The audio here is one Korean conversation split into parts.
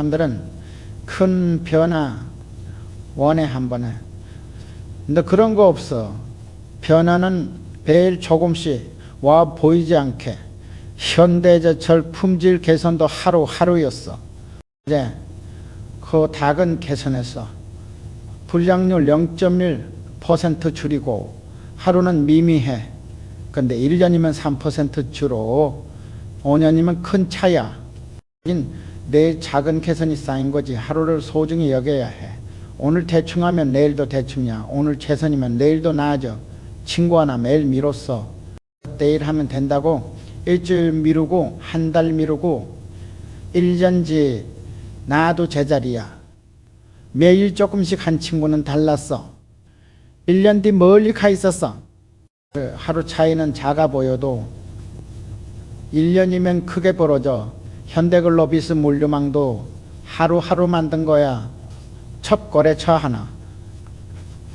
사람들은 큰 변화 원해 한 번에. 근데 그런 거 없어. 변화는 매일 조금씩 와 보이지 않게. 현대제철 품질 개선도 하루하루였어. 이제 그 닭은 개선했어. 불량률 0.1% 줄이고 하루는 미미해. 근데 1년이면 3% 줄어. 5년이면 큰 차야. 내 작은 개선이 쌓인 거지. 하루를 소중히 여겨야 해. 오늘 대충 하면 내일도 대충이야. 오늘 최선이면 내일도 나아져. 친구 하나 매일 미뤘어. 내일 하면 된다고 일주일 미루고 한 달 미루고 1년지 나도 제자리야. 매일 조금씩 한 친구는 달랐어. 1년 뒤 멀리 가 있었어. 하루 차이는 작아 보여도 1년이면 크게 벌어져. 현대글로비스 물류망도 하루하루 만든 거야. 첫 거래처 하나,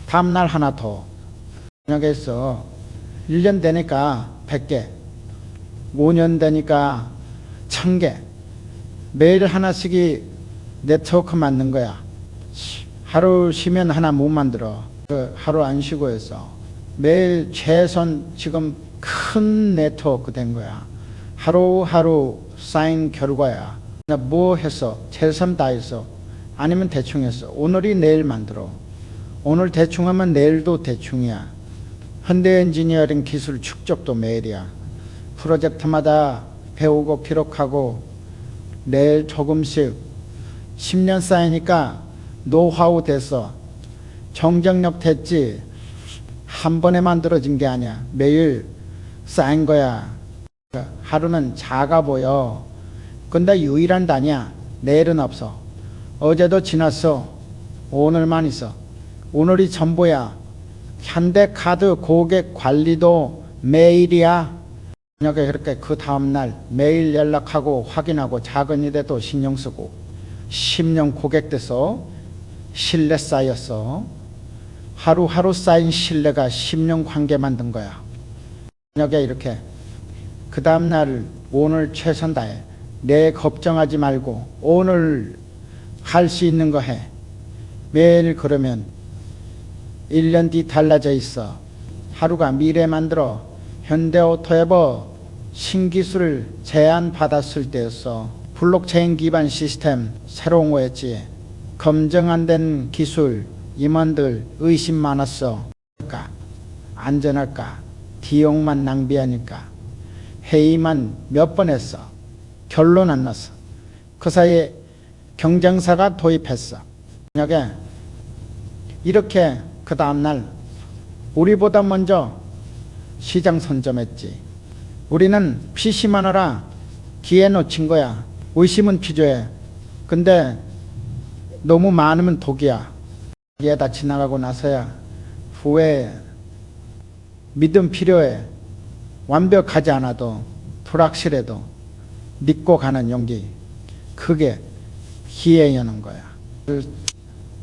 다음날 하나 더. 여기서 1년 되니까 100개, 5년 되니까 1000개. 매일 하나씩이 네트워크 만든 거야. 하루 쉬면 하나 못 만들어. 하루 안 쉬고 했어. 매일 최선 지금 큰 네트워크 된 거야. 하루하루 쌓인 결과야. 뭐 했어? 최선 다했어. 아니면 대충 했어. 오늘이 내일 만들어. 오늘 대충 하면 내일도 대충이야. 현대 엔지니어링 기술 축적도 매일이야. 프로젝트마다 배우고 기록하고 내일 조금씩 10년 쌓이니까 노하우 됐어. 경쟁력 됐지. 한 번에 만들어진 게 아니야. 매일 쌓인 거야. 하루는 작아 보여. 근데 유일한 단위야. 내일은 없어. 어제도 지났어. 오늘만 있어. 오늘이 전부야. 현대카드 고객 관리도 매일이야. 저녁에 그렇게 그 다음날 매일 연락하고 확인하고 작은 일에도 신경 쓰고 10년 고객 돼서 신뢰 쌓였어. 하루하루 쌓인 신뢰가 10년 관계 만든 거야. 저녁에 이렇게 그 다음날 오늘 최선 다해. 내일 걱정하지 말고 오늘 할 수 있는 거 해. 매일 그러면 1년 뒤 달라져 있어. 하루가 미래 만들어. 현대오토에버 신기술을 제안받았을 때였어. 블록체인 기반 시스템 새로운 거였지. 검증 안 된 기술 임원들 의심 많았어. 안전할까? 비용만 낭비하니까. 회의만 몇 번 했어. 결론 안 났어. 그 사이에 경쟁사가 도입했어. 저녁에 이렇게 그 다음날 우리보다 먼저 시장 선점했지. 우리는 PC만 하라 기회 놓친 거야. 의심은 필요해. 근데 너무 많으면 독이야. 이게 다 지나가고 나서야 후에 믿음 필요해. 완벽하지 않아도 불확실해도 믿고 가는 용기. 그게 기회 여는 거야.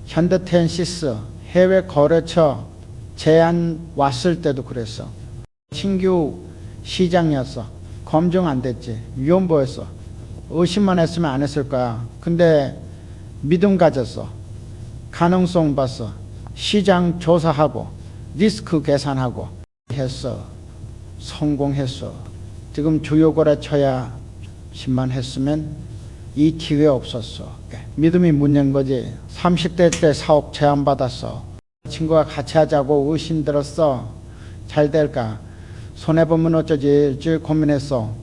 현대텐시스 해외 거래처 제안 왔을 때도 그랬어. 신규 시장이었어. 검증 안 됐지. 위험보였어. 의심만 했으면 안 했을 거야. 근데 믿음 가졌어. 가능성 봤어. 시장 조사하고 리스크 계산하고 했어. 성공했어. 지금 주요 거래처야 10만 했으면 이 기회 없었어. 믿음이 문제인 거지. 30대 때 사업 제안 받았어. 친구가 같이 하자고 의심 들었어. 잘 될까? 손해보면 어쩌지 고민했어.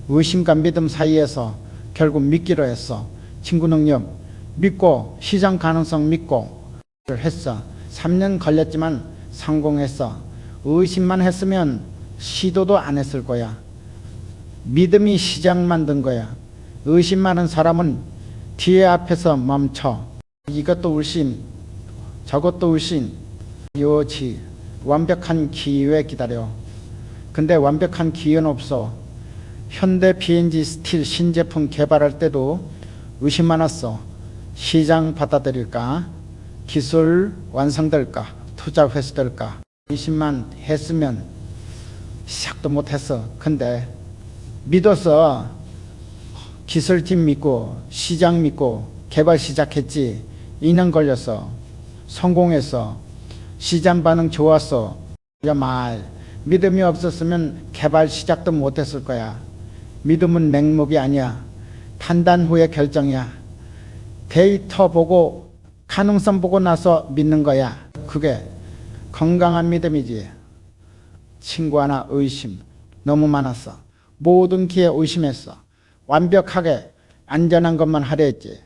의심과 믿음 사이에서 결국 믿기로 했어. 친구 능력 믿고 시장 가능성 믿고 했어. 3년 걸렸지만 성공했어. 의심만 했으면 시도도 안 했을 거야. 믿음이 시장 만든 거야. 의심 많은 사람은 뒤에 앞에서 멈춰. 이것도 의심, 저것도 의심. 요치 완벽한 기회 기다려. 근데 완벽한 기회는 없어. 현대 PNG 스틸 신제품 개발할 때도 의심 많았어. 시장 받아들일까? 기술 완성될까? 투자 회수될까? 의심만 했으면 시작도 못했어. 근데 믿어서 기술팀 믿고 시장 믿고 개발 시작했지. 2년 걸렸어. 성공했어. 시장 반응 좋았어. 말 믿음이 없었으면 개발 시작도 못했을 거야. 믿음은 맹목이 아니야. 판단 후의 결정이야. 데이터 보고 가능성 보고 나서 믿는 거야. 그게 건강한 믿음이지. 친구 하나 의심 너무 많았어. 모든 기회 의심했어. 완벽하게 안전한 것만 하려 했지.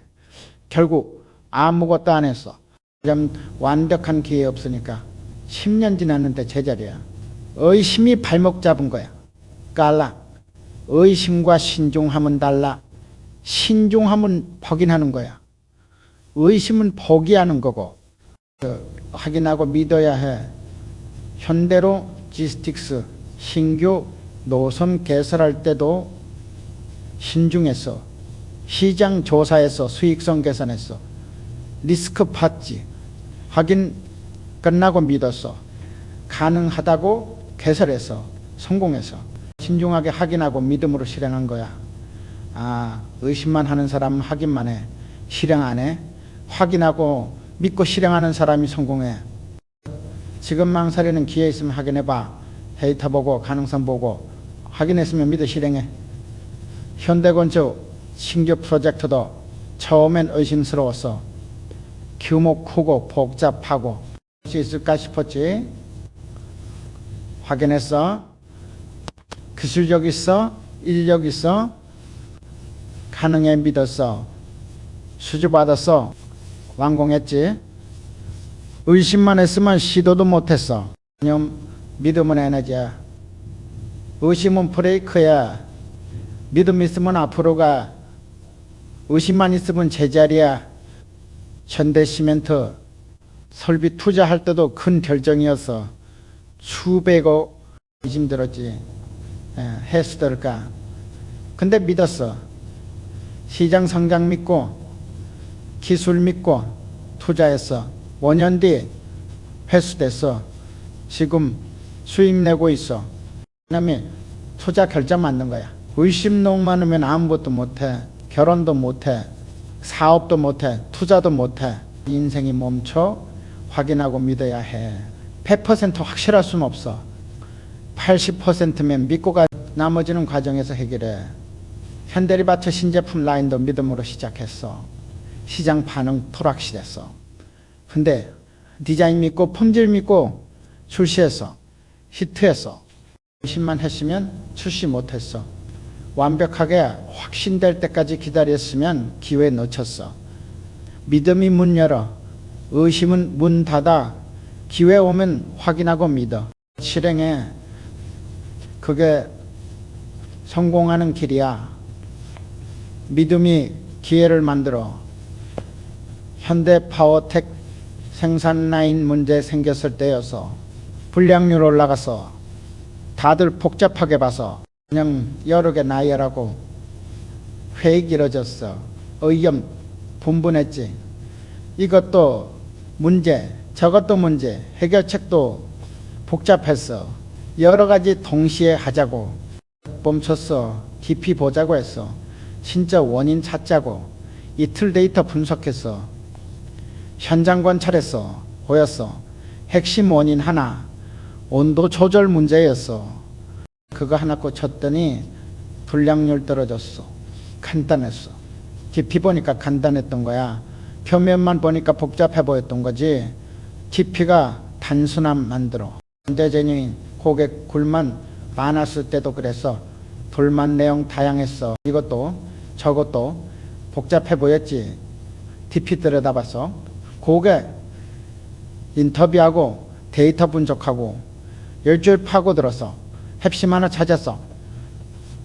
결국 아무것도 안 했어. 좀 완벽한 기회 없으니까 10년 지났는데 제자리야. 의심이 발목 잡은 거야. 깔라. 의심과 신중함은 달라. 신중함은 확인하는 거야. 의심은 포기하는 거고. 확인하고 믿어야 해. 현대로지스틱스 신규 노선 개설할 때도 신중했어. 시장 조사했어. 수익성 계산했어. 리스크 봤지. 확인 끝나고 믿었어. 가능하다고 개설했어. 성공했어. 신중하게 확인하고 믿음으로 실행한 거야. 의심만 하는 사람은 확인만 해. 실행 안 해. 확인하고 믿고 실행하는 사람이 성공해. 지금 망설이는 기회 있으면 확인해봐. 데이터 보고 가능성 보고 확인했으면 믿어 실행해. 현대건축 신규 프로젝트도 처음엔 의심스러웠어. 규모 크고 복잡하고 할 수 있을까 싶었지. 확인했어. 기술력 있어. 인력 있어. 가능해 믿었어. 수주받았어. 완공했지. 의심만 했으면 시도도 못했어. 믿음은 에너지야. 의심은 브레이크야. 믿음 있으면 앞으로 가. 의심만 있으면 제자리야. 현대시멘트 설비 투자할 때도 큰 결정이었어. 수백억 의심 들었지. 해수들까. 근데 믿었어. 시장 성장 믿고 기술 믿고 투자했어. 5년 뒤 회수됐어. 지금 수익 내고 있어. 그다음에 투자 결정 맞는 거야. 의심 너무 많으면 아무것도 못해. 결혼도 못해. 사업도 못해. 투자도 못해. 인생이 멈춰. 확인하고 믿어야 해. 100% 확실할 수는 없어. 80%면 믿고 가. 나머지는 과정에서 해결해. 현대리바처 신제품 라인도 믿음으로 시작했어. 시장 반응 토락시됐어. 근데 디자인 믿고 품질 믿고 출시했어. 히트했어. 의심만 했으면 출시 못했어. 완벽하게 확신될 때까지 기다렸으면 기회 놓쳤어. 믿음이 문 열어. 의심은 문 닫아. 기회 오면 확인하고 믿어. 실행해. 그게 성공하는 길이야. 믿음이 기회를 만들어. 현대파워텍 생산 라인 문제 생겼을 때여서 불량률 올라가서 다들 복잡하게 봐서 그냥 여러 개 나열하고 회의 길어졌어. 의견 분분했지. 이것도 문제, 저것도 문제, 해결책도 복잡했어. 여러 가지 동시에 하자고 멈췄어. 깊이 보자고 했어. 진짜 원인 찾자고. 이틀 데이터 분석했어. 현장 관찰했어. 보였어. 핵심 원인 하나, 온도 조절 문제였어. 그거 하나 꽂혔더니 불량률 떨어졌어. 간단했어. 깊이 보니까 간단했던 거야. 표면만 보니까 복잡해 보였던 거지. 깊이가 단순함 만들어. 현대제뉴인 고객 굴만 많았을 때도 그랬어. 불만 내용 다양했어. 이것도 저것도 복잡해 보였지. 깊이 들여다봤어. 고객 인터뷰하고 데이터 분석하고 일주일 파고들었어. 핵심 하나 찾았어.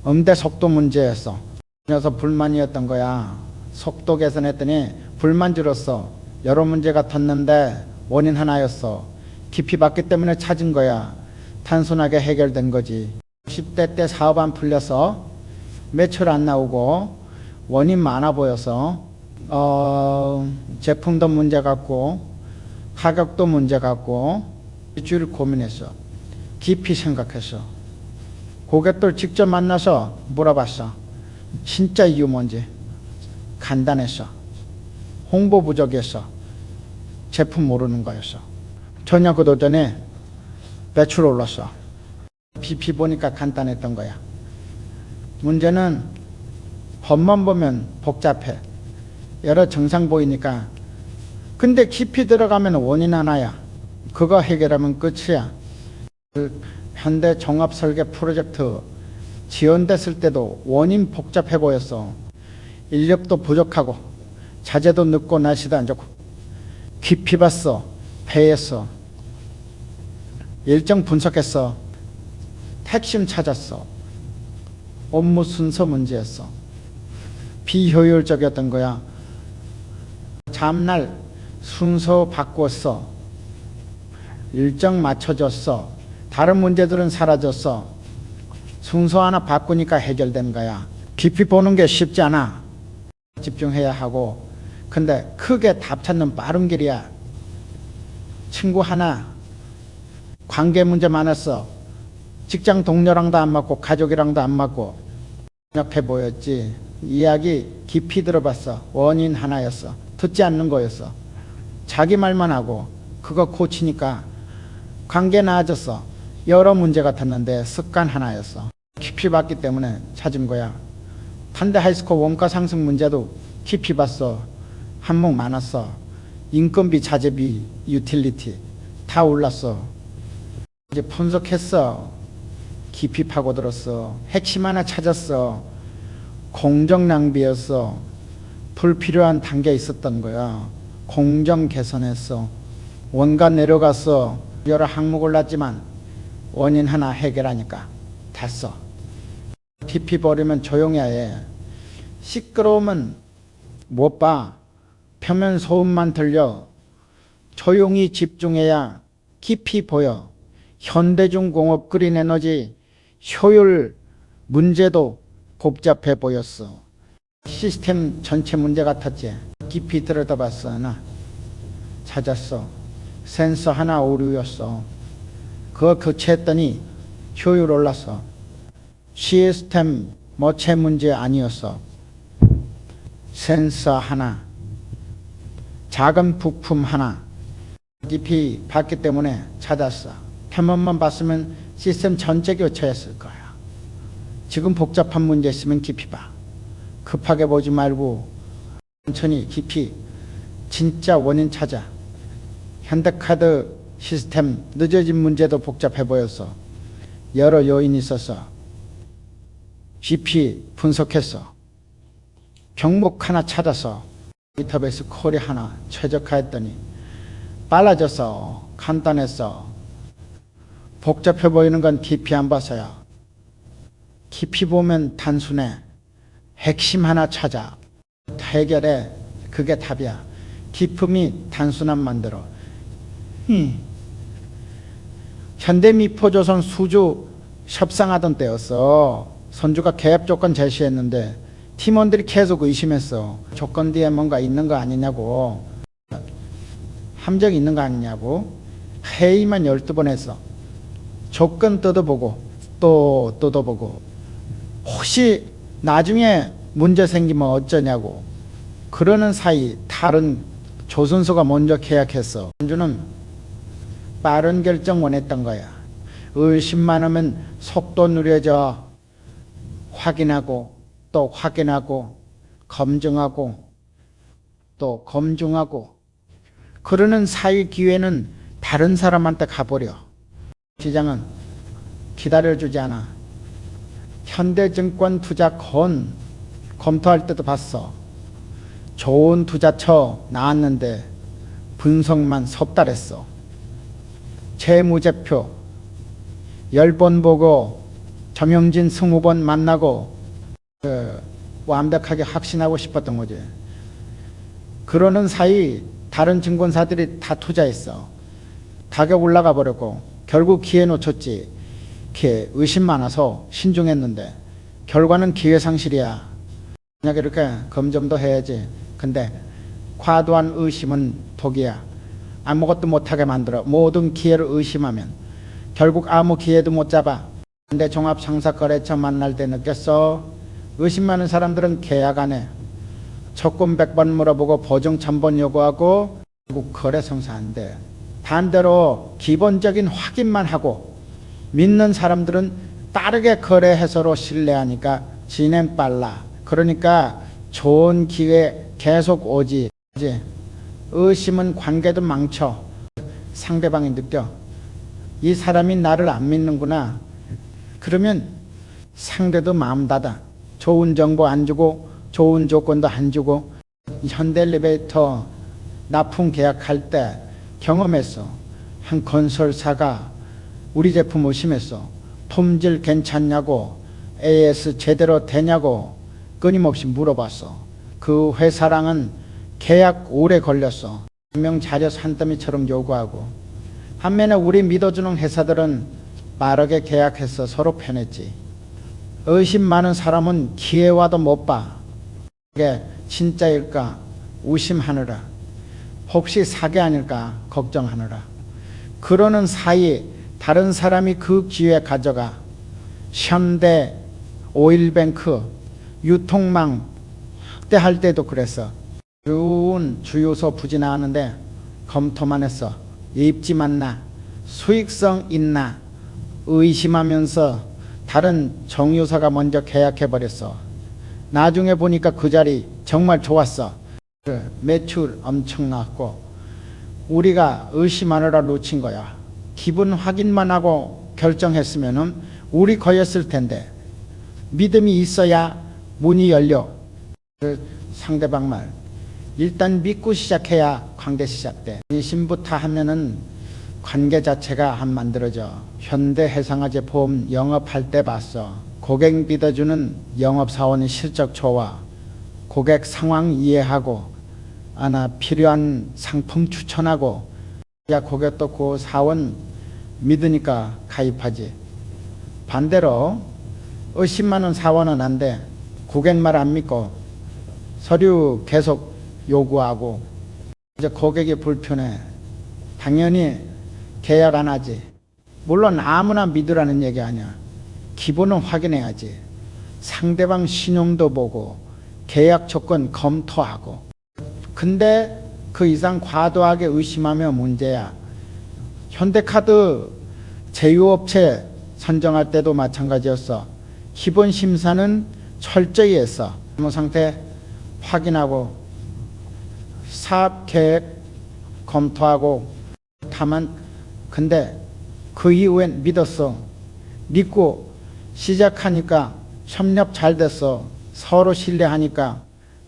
음대 속도 문제였어. 그래서 불만이었던 거야. 속도 개선했더니 불만 줄었어. 여러 문제가 텄는데 원인 하나였어. 깊이 봤기 때문에 찾은 거야. 단순하게 해결된 거지. 10대 때 사업 안 풀려서 매출 안 나오고 원인 많아 보여서 제품도 문제 같고 가격도 문제 같고 일주일 고민했어. 깊이 생각했어. 고객들 직접 만나서 물어봤어. 진짜 이유 뭔지. 간단했어. 홍보 부족이었어. 제품 모르는 거였어. 전혀 그 도전에 매출 올랐어. BP 보니까 간단했던 거야. 문제는 법만 보면 복잡해. 여러 증상 보이니까. 근데 깊이 들어가면 원인 하나야. 그거 해결하면 끝이야. 그 현대 종합설계 프로젝트 지원됐을 때도 원인 복잡해 보였어. 인력도 부족하고 자재도 늦고 날씨도 안 좋고. 깊이 봤어. 배했어. 일정 분석했어. 핵심 찾았어. 업무 순서 문제였어. 비효율적이었던 거야. 다음날 순서 바꿨어. 일정 맞춰졌어. 다른 문제들은 사라졌어. 순서 하나 바꾸니까 해결된 거야. 깊이 보는 게 쉽지 않아. 집중해야 하고. 근데 크게 답 찾는 빠른 길이야. 친구 하나 관계 문제 많았어. 직장 동료랑도 안 맞고 가족이랑도 안 맞고 역해 보였지. 이야기 깊이 들어봤어. 원인 하나였어. 듣지 않는 거였어. 자기 말만 하고 그거 고치니까 관계 나아졌어. 여러 문제 같았는데 습관 하나였어. 깊이 봤기 때문에 찾은 거야. 반대 하이스쿨 원가 상승 문제도 깊이 봤어. 항목 많았어. 인건비, 자재비, 유틸리티 다 올랐어. 이제 분석했어. 깊이 파고들었어. 핵심 하나 찾았어. 공정 낭비였어. 불필요한 단계 있었던 거야. 공정 개선했어. 원가 내려갔어. 여러 항목 올랐지만 원인 하나 해결하니까 됐어. 깊이 버리면 조용해야 해. 시끄러우면 못 봐. 표면 소음만 들려. 조용히 집중해야 깊이 보여. 현대중공업 그린에너지 효율 문제도 복잡해 보였어. 시스템 전체 문제 같았지. 깊이 들여다봤어. 나 찾았어. 센서 하나 오류였어. 그거 교체했더니 효율 올랐어. 시스템 모체 문제 아니었어. 센서 하나, 작은 부품 하나 깊이 봤기 때문에 찾았어. 표면만 봤으면 시스템 전체 교체했을 거야. 지금 복잡한 문제 있으면 깊이 봐. 급하게 보지 말고 천천히 깊이 진짜 원인 찾아. 현대카드 시스템 늦어진 문제도 복잡해 보였어. 여러 요인이 있어서 깊이 분석했어. 경목 하나 찾아서 데이터베이스 콜이 하나 최적화했더니 빨라졌어. 간단했어. 복잡해 보이는 건 깊이 안 봐서야. 깊이 보면 단순해. 핵심 하나 찾아. 해결해. 그게 답이야. 깊음이 단순함 만들어. 현대미포조선 수주 협상하던 때였어. 선주가 계약 조건 제시했는데 팀원들이 계속 의심했어. 조건 뒤에 뭔가 있는 거 아니냐고. 함정이 있는 거 아니냐고. 회의만 12번 했어. 조건 뜯어보고 또 뜯어보고 혹시 나중에 문제 생기면 어쩌냐고. 그러는 사이 다른 조선소가 먼저 계약했어. 선주는 빠른 결정 원했던 거야. 의심 많으면 속도 느려져. 확인하고 또 확인하고 검증하고 또 검증하고 그러는 사이 기회는 다른 사람한테 가버려. 시장은 기다려주지 않아. 현대증권 투자 검토할 때도 봤어. 좋은 투자처 나왔는데 분석만 석 달 했어. 재무제표 10번 보고 정영진 20번 만나고 완벽하게 확신하고 싶었던 거지. 그러는 사이 다른 증권사들이 다 투자했어. 가격 올라가 버렸고 결국 기회 놓쳤지. 기회 의심 많아서 신중했는데 결과는 기회 상실이야. 만약에 이렇게 검점도 해야지. 근데 과도한 의심은 독이야. 아무것도 못하게 만들어. 모든 기회를 의심하면 결국 아무 기회도 못 잡아. 근데 종합상사거래처 만날 때 느꼈어. 의심 많은 사람들은 계약 안 해. 조건 100번 물어보고 보증 1000번 요구하고 거래 성사 안 돼. 반대로 기본적인 확인만 하고 믿는 사람들은 빠르게 거래해서로 신뢰하니까 진행 빨라. 그러니까 좋은 기회 계속 오지. 의심은 관계도 망쳐. 상대방이 느껴. 이 사람이 나를 안 믿는구나. 그러면 상대도 마음 닫아. 좋은 정보 안 주고 좋은 조건도 안 주고. 현대엘리베이터 납품 계약할 때 경험했어. 한 건설사가 우리 제품 의심했어. 품질 괜찮냐고, AS 제대로 되냐고 끊임없이 물어봤어. 그 회사랑은 계약 오래 걸렸어. 분명 자료 산더미처럼 요구하고. 반면에 우리 믿어주는 회사들은 빠르게 계약해서 서로 편했지. 의심 많은 사람은 기회와도 못 봐. 이게 진짜일까 의심하느라, 혹시 사기 아닐까 걱정하느라. 그러는 사이 다른 사람이 그 기회 가져가. 현대, 오일뱅크, 유통망 때 할 때도 그랬어. 주유소 부지 나왔는데 검토만 했어. 입지만 나, 수익성 있나 의심하면서 다른 정유사가 먼저 계약해버렸어. 나중에 보니까 그 자리 정말 좋았어. 매출 엄청 나왔고 우리가 의심하느라 놓친 거야. 기분 확인만 하고 결정했으면 우리 거였을 텐데. 믿음이 있어야 문이 열려. 상대방 말 일단 믿고 시작해야 관계 시작돼. 의심부터 하면은 관계 자체가 안 만들어져. 현대 해상화재 보험 영업할 때 봤어. 고객 믿어주는 영업사원이 실적 좋아. 고객 상황 이해하고 나 필요한 상품 추천하고. 야, 고객도 그 사원 믿으니까 가입하지. 반대로 의심 많은 사원은 안 돼. 고객 말 안 믿고 서류 계속 요구하고 이제 고객이 불편해. 당연히 계약 안 하지. 물론 아무나 믿으라는 얘기 아니야. 기본은 확인해야지. 상대방 신용도 보고 계약 조건 검토하고. 근데 그 이상 과도하게 의심하면 문제야. 현대카드 제휴업체 선정할 때도 마찬가지였어. 기본 심사는 철저히 했어. 업무 상태 확인하고 사업 계획 검토하고. 다만 근데 그 이후엔 믿었어. 믿고 시작하니까 협력 잘 됐어. 서로 신뢰하니까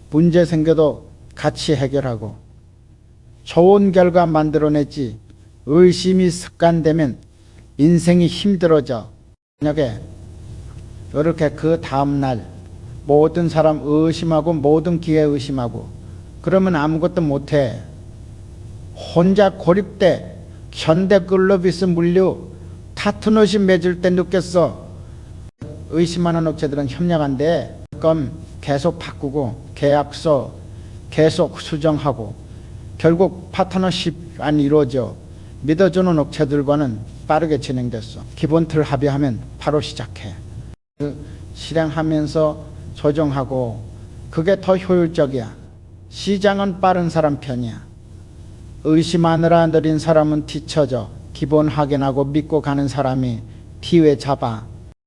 문제 생겨도 같이 해결하고 좋은 결과 만들어냈지. 의심이 습관되면 인생이 힘들어져. 저녁에 이렇게 그 다음날 모든 사람 의심하고 모든 기회 의심하고 그러면 아무것도 못해. 혼자 고립돼. 현대글로비스 물류 파트너십 맺을 때 느꼈어. 의심하는 업체들은 협력 안 돼. 그럼 계속 바꾸고 계약서 계속 수정하고 결국 파트너십 안 이루어져. 믿어주는 업체들과는 빠르게 진행됐어. 기본 틀 합의하면 바로 시작해. 실행하면서 조정하고 그게 더 효율적이야. 시장은 빠른 사람 편이야. 의심하느라 느린 사람은 뒤처져. 기본 확인하고 믿고 가는 사람이 뒤에 잡아.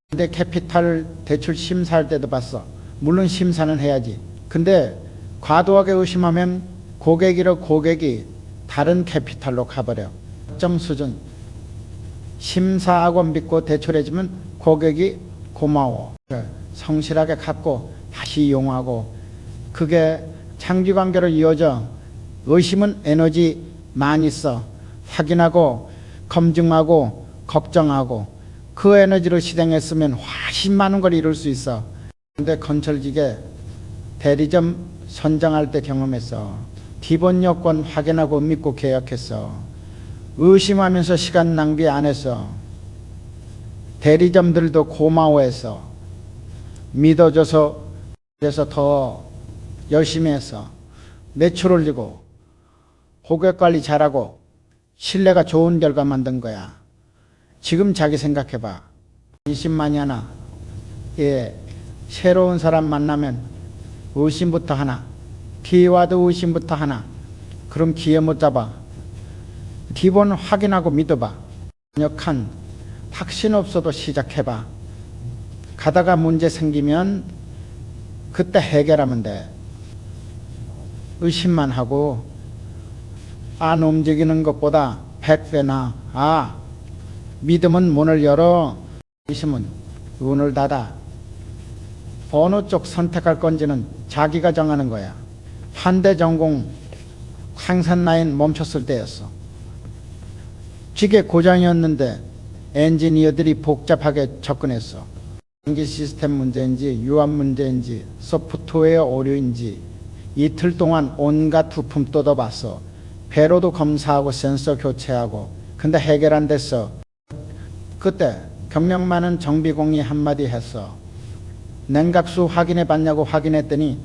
근데 캐피탈 대출 심사할 때도 봤어. 물론 심사는 해야지. 근데 과도하게 의심하면 고객이 다른 캐피탈로 가버려. 점 수준. 심사하고 믿고 대출해주면 고객이 고마워. 성실하게 갚고 다시 이용하고. 그게 장기관계로 이어져. 의심은 에너지 많이 써. 확인하고 검증하고 걱정하고 그 에너지로 실행했으면 훨씬 많은 걸 이룰 수 있어. 근데 건설직에 대리점 선정할 때 경험했어. 기본 요건 확인하고 믿고 계약했어. 의심하면서 시간 낭비 안 했어. 대리점들도 고마워했어. 믿어줘서 그래서 더 열심히 했어. 매출 올리고 고객 관리 잘하고 신뢰가 좋은 결과 만든 거야. 지금 자기 생각해봐. 20만이 하나. 예, 새로운 사람 만나면 의심부터 하나. 키워드 의심부터 하나. 그럼 기회 못 잡아. 기본 확인하고 믿어봐. 강력한 확신 없어도 시작해봐. 가다가 문제 생기면 그때 해결하면 돼. 의심만 하고 안 움직이는 것보다 100배나 믿음은 문을 열어, 의심은 문을 닫아. 어느 쪽 선택할 건지는 자기가 정하는 거야. 반대 전공 생산 라인 멈췄을 때였어. 기계 고장이었는데 엔지니어들이 복잡하게 접근했어. 전기 시스템 문제인지 유압 문제인지 소프트웨어 오류인지 이틀 동안 온갖 부품 뜯어봤어. 회로도 검사하고 센서 교체하고. 근데 해결 안 됐어. 그때 경력 많은 정비공이 한마디 했어. 냉각수 확인해 봤냐고 확인했더니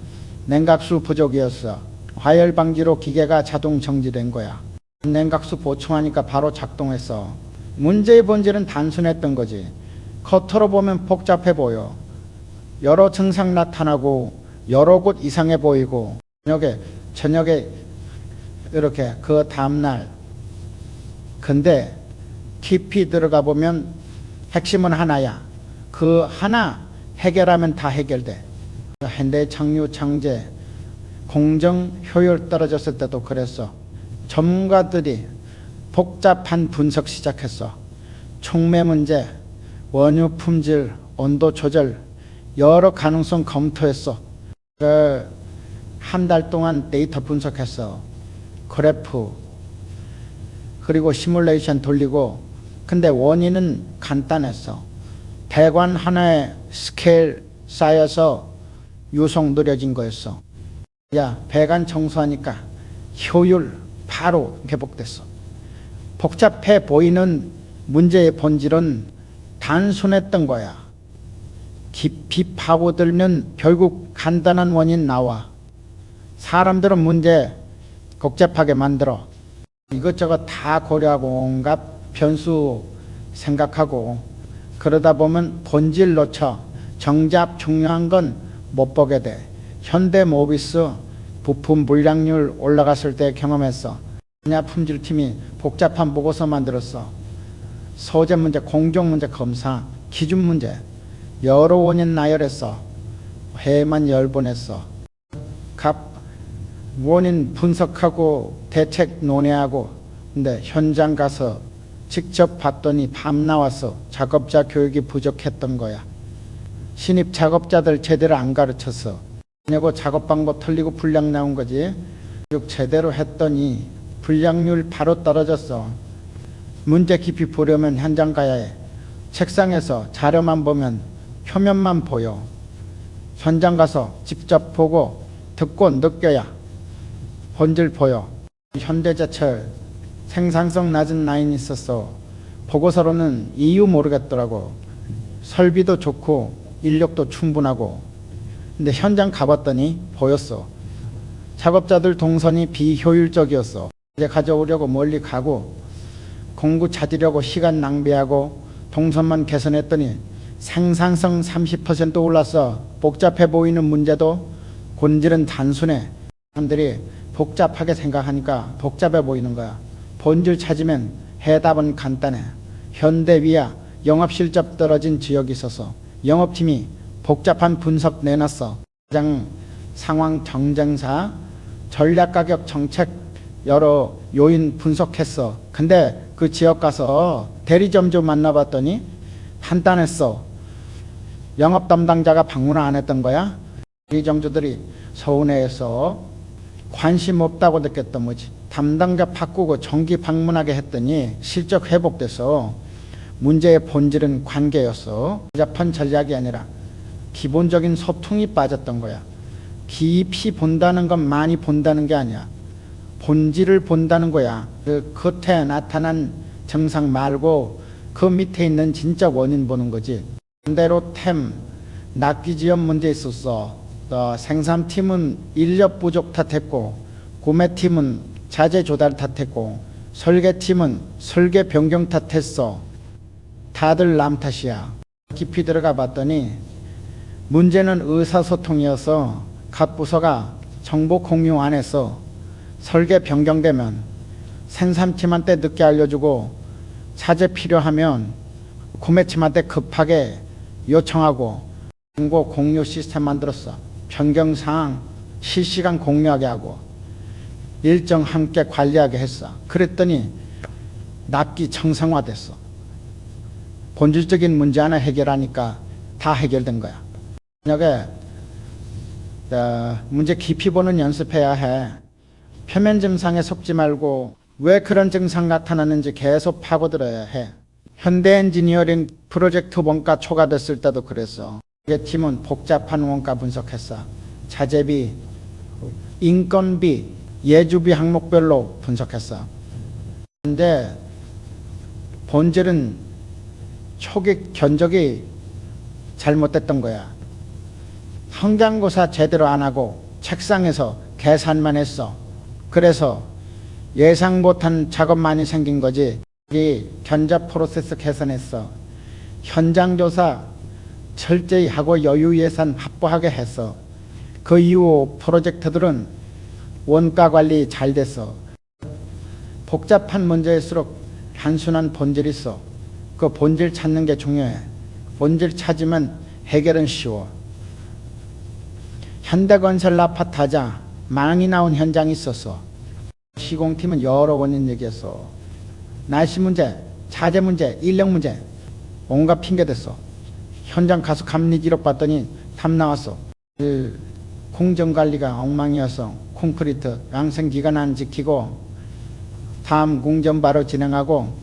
냉각수 부족이었어. 화열 방지로 기계가 자동 정지된 거야. 냉각수 보충하니까 바로 작동했어. 문제의 본질은 단순했던 거지. 겉으로 보면 복잡해 보여. 여러 증상 나타나고 여러 곳 이상해 보이고 저녁에 이렇게 그 다음날. 근데 깊이 들어가 보면 핵심은 하나야. 그 하나 해결하면 다 해결돼. 현대 청유 청제 공정 효율 떨어졌을 때도 그랬어. 전문가들이 복잡한 분석 시작했어. 촉매 문제, 원유 품질, 온도 조절 여러 가능성 검토했어. 한 달 동안 데이터 분석했어. 그래프 그리고 시뮬레이션 돌리고. 근데 원인은 간단했어. 배관 하나에 스케일 쌓여서 유속 느려진 거였어. 배관 청소하니까 효율 바로 회복됐어. 복잡해 보이는 문제의 본질은 단순했던 거야. 깊이 파고들면 결국 간단한 원인 나와. 사람들은 문제 복잡하게 만들어. 이것저것 다 고려하고 온갖 변수 생각하고 그러다 보면 본질 놓쳐. 정작 중요한 건 못 보게 돼. 현대모비스 부품 불량률 올라갔을 때 경험했어. 분야 품질팀이 복잡한 보고서 만들었어. 소재 문제, 공정 문제 검사, 기준 문제 여러 원인 나열했어. 회만 10번 했어. 원인 분석하고 대책 논의하고. 근데 현장 가서 직접 봤더니 밤 나왔어. 작업자 교육이 부족했던 거야. 신입 작업자들 제대로 안 가르쳤어. 그리고 작업 방법 틀리고 불량 나온 거지. 제대로 했더니 불량률 바로 떨어졌어. 문제 깊이 보려면 현장 가야 해. 책상에서 자료만 보면 표면만 보여. 현장 가서 직접 보고 듣고 느껴야 본질 보여. 현대제철 생산성 낮은 라인이 있었어. 보고서로는 이유 모르겠더라고. 설비도 좋고 인력도 충분하고. 근데 현장 가봤더니 보였어. 작업자들 동선이 비효율적이었어. 이제 가져오려고 멀리 가고 공구 찾으려고 시간 낭비하고 동선만 개선했더니 생산성 30% 올랐어. 복잡해 보이는 문제도 본질은 단순해. 사람들이 복잡하게 생각하니까 복잡해 보이는 거야. 본질 찾으면 해답은 간단해. 현대위야 영업실적 떨어진 지역이 있어서 영업팀이 복잡한 분석 내놨어. 시장 상황 경쟁사 전략가격 정책 여러 요인 분석했어. 근데 그 지역 가서 대리점주 만나봤더니 간단했어. 영업 담당자가 방문 안 했던 거야. 대리점주들이 서운해해서 관심 없다고 느꼈던 거지. 담당자 바꾸고 정기 방문하게 했더니 실적 회복돼서 문제의 본질은 관계였어. 복잡한 전략이 아니라 기본적인 소통이 빠졌던 거야. 깊이 본다는 건 많이 본다는 게 아니야. 본질을 본다는 거야. 그 겉에 나타난 증상 말고 그 밑에 있는 진짜 원인 보는 거지. 반대로 납기 지연 문제 있었어. 생산팀은 인력 부족 탓했고 구매팀은 자재 조달 탓했고 설계팀은 설계 변경 탓했어. 다들 남 탓이야. 깊이 들어가 봤더니 문제는 의사소통이어서 각 부서가 정보 공유 안에서 설계 변경되면 생산팀한테 늦게 알려주고 사제 필요하면 구매팀한테 급하게 요청하고 정보 공유 시스템 만들었어. 변경사항 실시간 공유하게 하고 일정 함께 관리하게 했어. 그랬더니 납기 정상화됐어. 본질적인 문제 하나 해결하니까 다 해결된 거야. 만약에 문제 깊이 보는 연습해야 해. 표면 증상에 속지 말고 왜 그런 증상 나타나는지 계속 파고들어야 해. 현대 엔지니어링 프로젝트 원가 초과됐을 때도 그랬어. 설계팀은 복잡한 원가 분석했어. 자재비, 인건비, 예주비 항목별로 분석했어. 근데 본질은 초기 견적이 잘못됐던 거야. 성장고사 제대로 안 하고 책상에서 계산만 했어. 그래서 예상 못한 작업 많이 생긴 거지. 견적 프로세스 개선했어. 현장조사 철저히 하고 여유 예산 확보하게 했어. 그 이후 프로젝트들은 원가 관리 잘 됐어. 복잡한 문제일수록 단순한 본질이 있어. 그 본질 찾는 게 중요해. 본질 찾으면 해결은 쉬워. 현대건설 아파트 하자 망이 나온 현장이 있었어. 시공팀은 여러 원인 얘기했어. 날씨 문제, 자재 문제, 인력 문제 온갖 핑계 댔어. 현장 가서 감리 기록 봤더니 답 나왔어. 공정관리가 엉망이어서 콘크리트 양생기간 안 지키고 다음 공정 바로 진행하고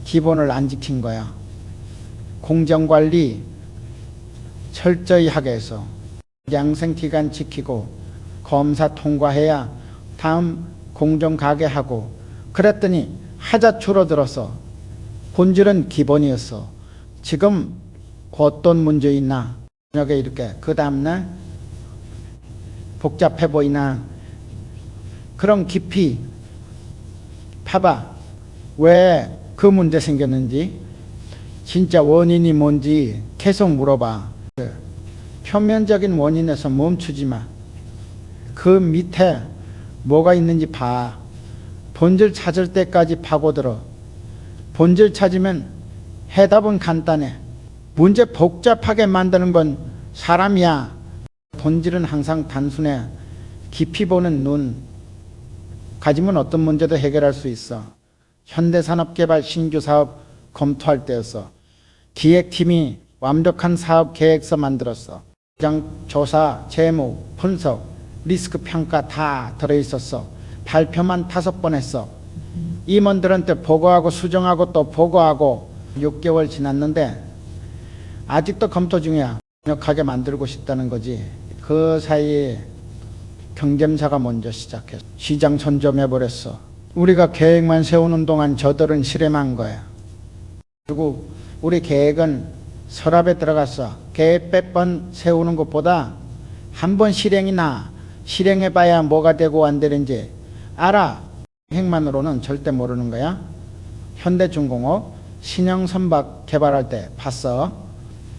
기본을 안 지킨 거야. 공정관리 철저히 하게 해서 양생기간 지키고 검사 통과해야 다음 공정 가게 하고 그랬더니 하자 줄어들어서 본질은 기본이었어. 지금 어떤 문제 있나? 저녁에 이렇게 그 다음날 복잡해 보이나? 그럼 깊이 봐봐. 왜 그 문제 생겼는지 진짜 원인이 뭔지 계속 물어봐. 표면적인 원인에서 멈추지 마. 그 밑에 뭐가 있는지 봐. 본질 찾을 때까지 파고들어. 본질 찾으면 해답은 간단해. 문제 복잡하게 만드는 건 사람이야. 본질은 항상 단순해. 깊이 보는 눈 가지면 어떤 문제도 해결할 수 있어. 현대산업개발 신규 사업 검토할 때였어. 기획팀이 완벽한 사업 계획서 만들었어. 시장 조사, 재무, 분석, 리스크 평가 다 들어있었어. 발표만 5번 했어. 임원들한테 보고하고 수정하고 또 보고하고 6개월 지났는데 아직도 검토 중이야. 강력하게 만들고 싶다는 거지. 그 사이에 경쟁사가 먼저 시작했어. 시장 선점해버렸어. 우리가 계획만 세우는 동안 저들은 실행한 거야. 그리고 우리 계획은 서랍에 들어갔어. 계획 100번 세우는 것보다 한 번 실행이나 실행해봐야 뭐가 되고 안 되는지 알아. 계획만으로는 절대 모르는 거야. 현대중공업 신형선박 개발할 때 봤어.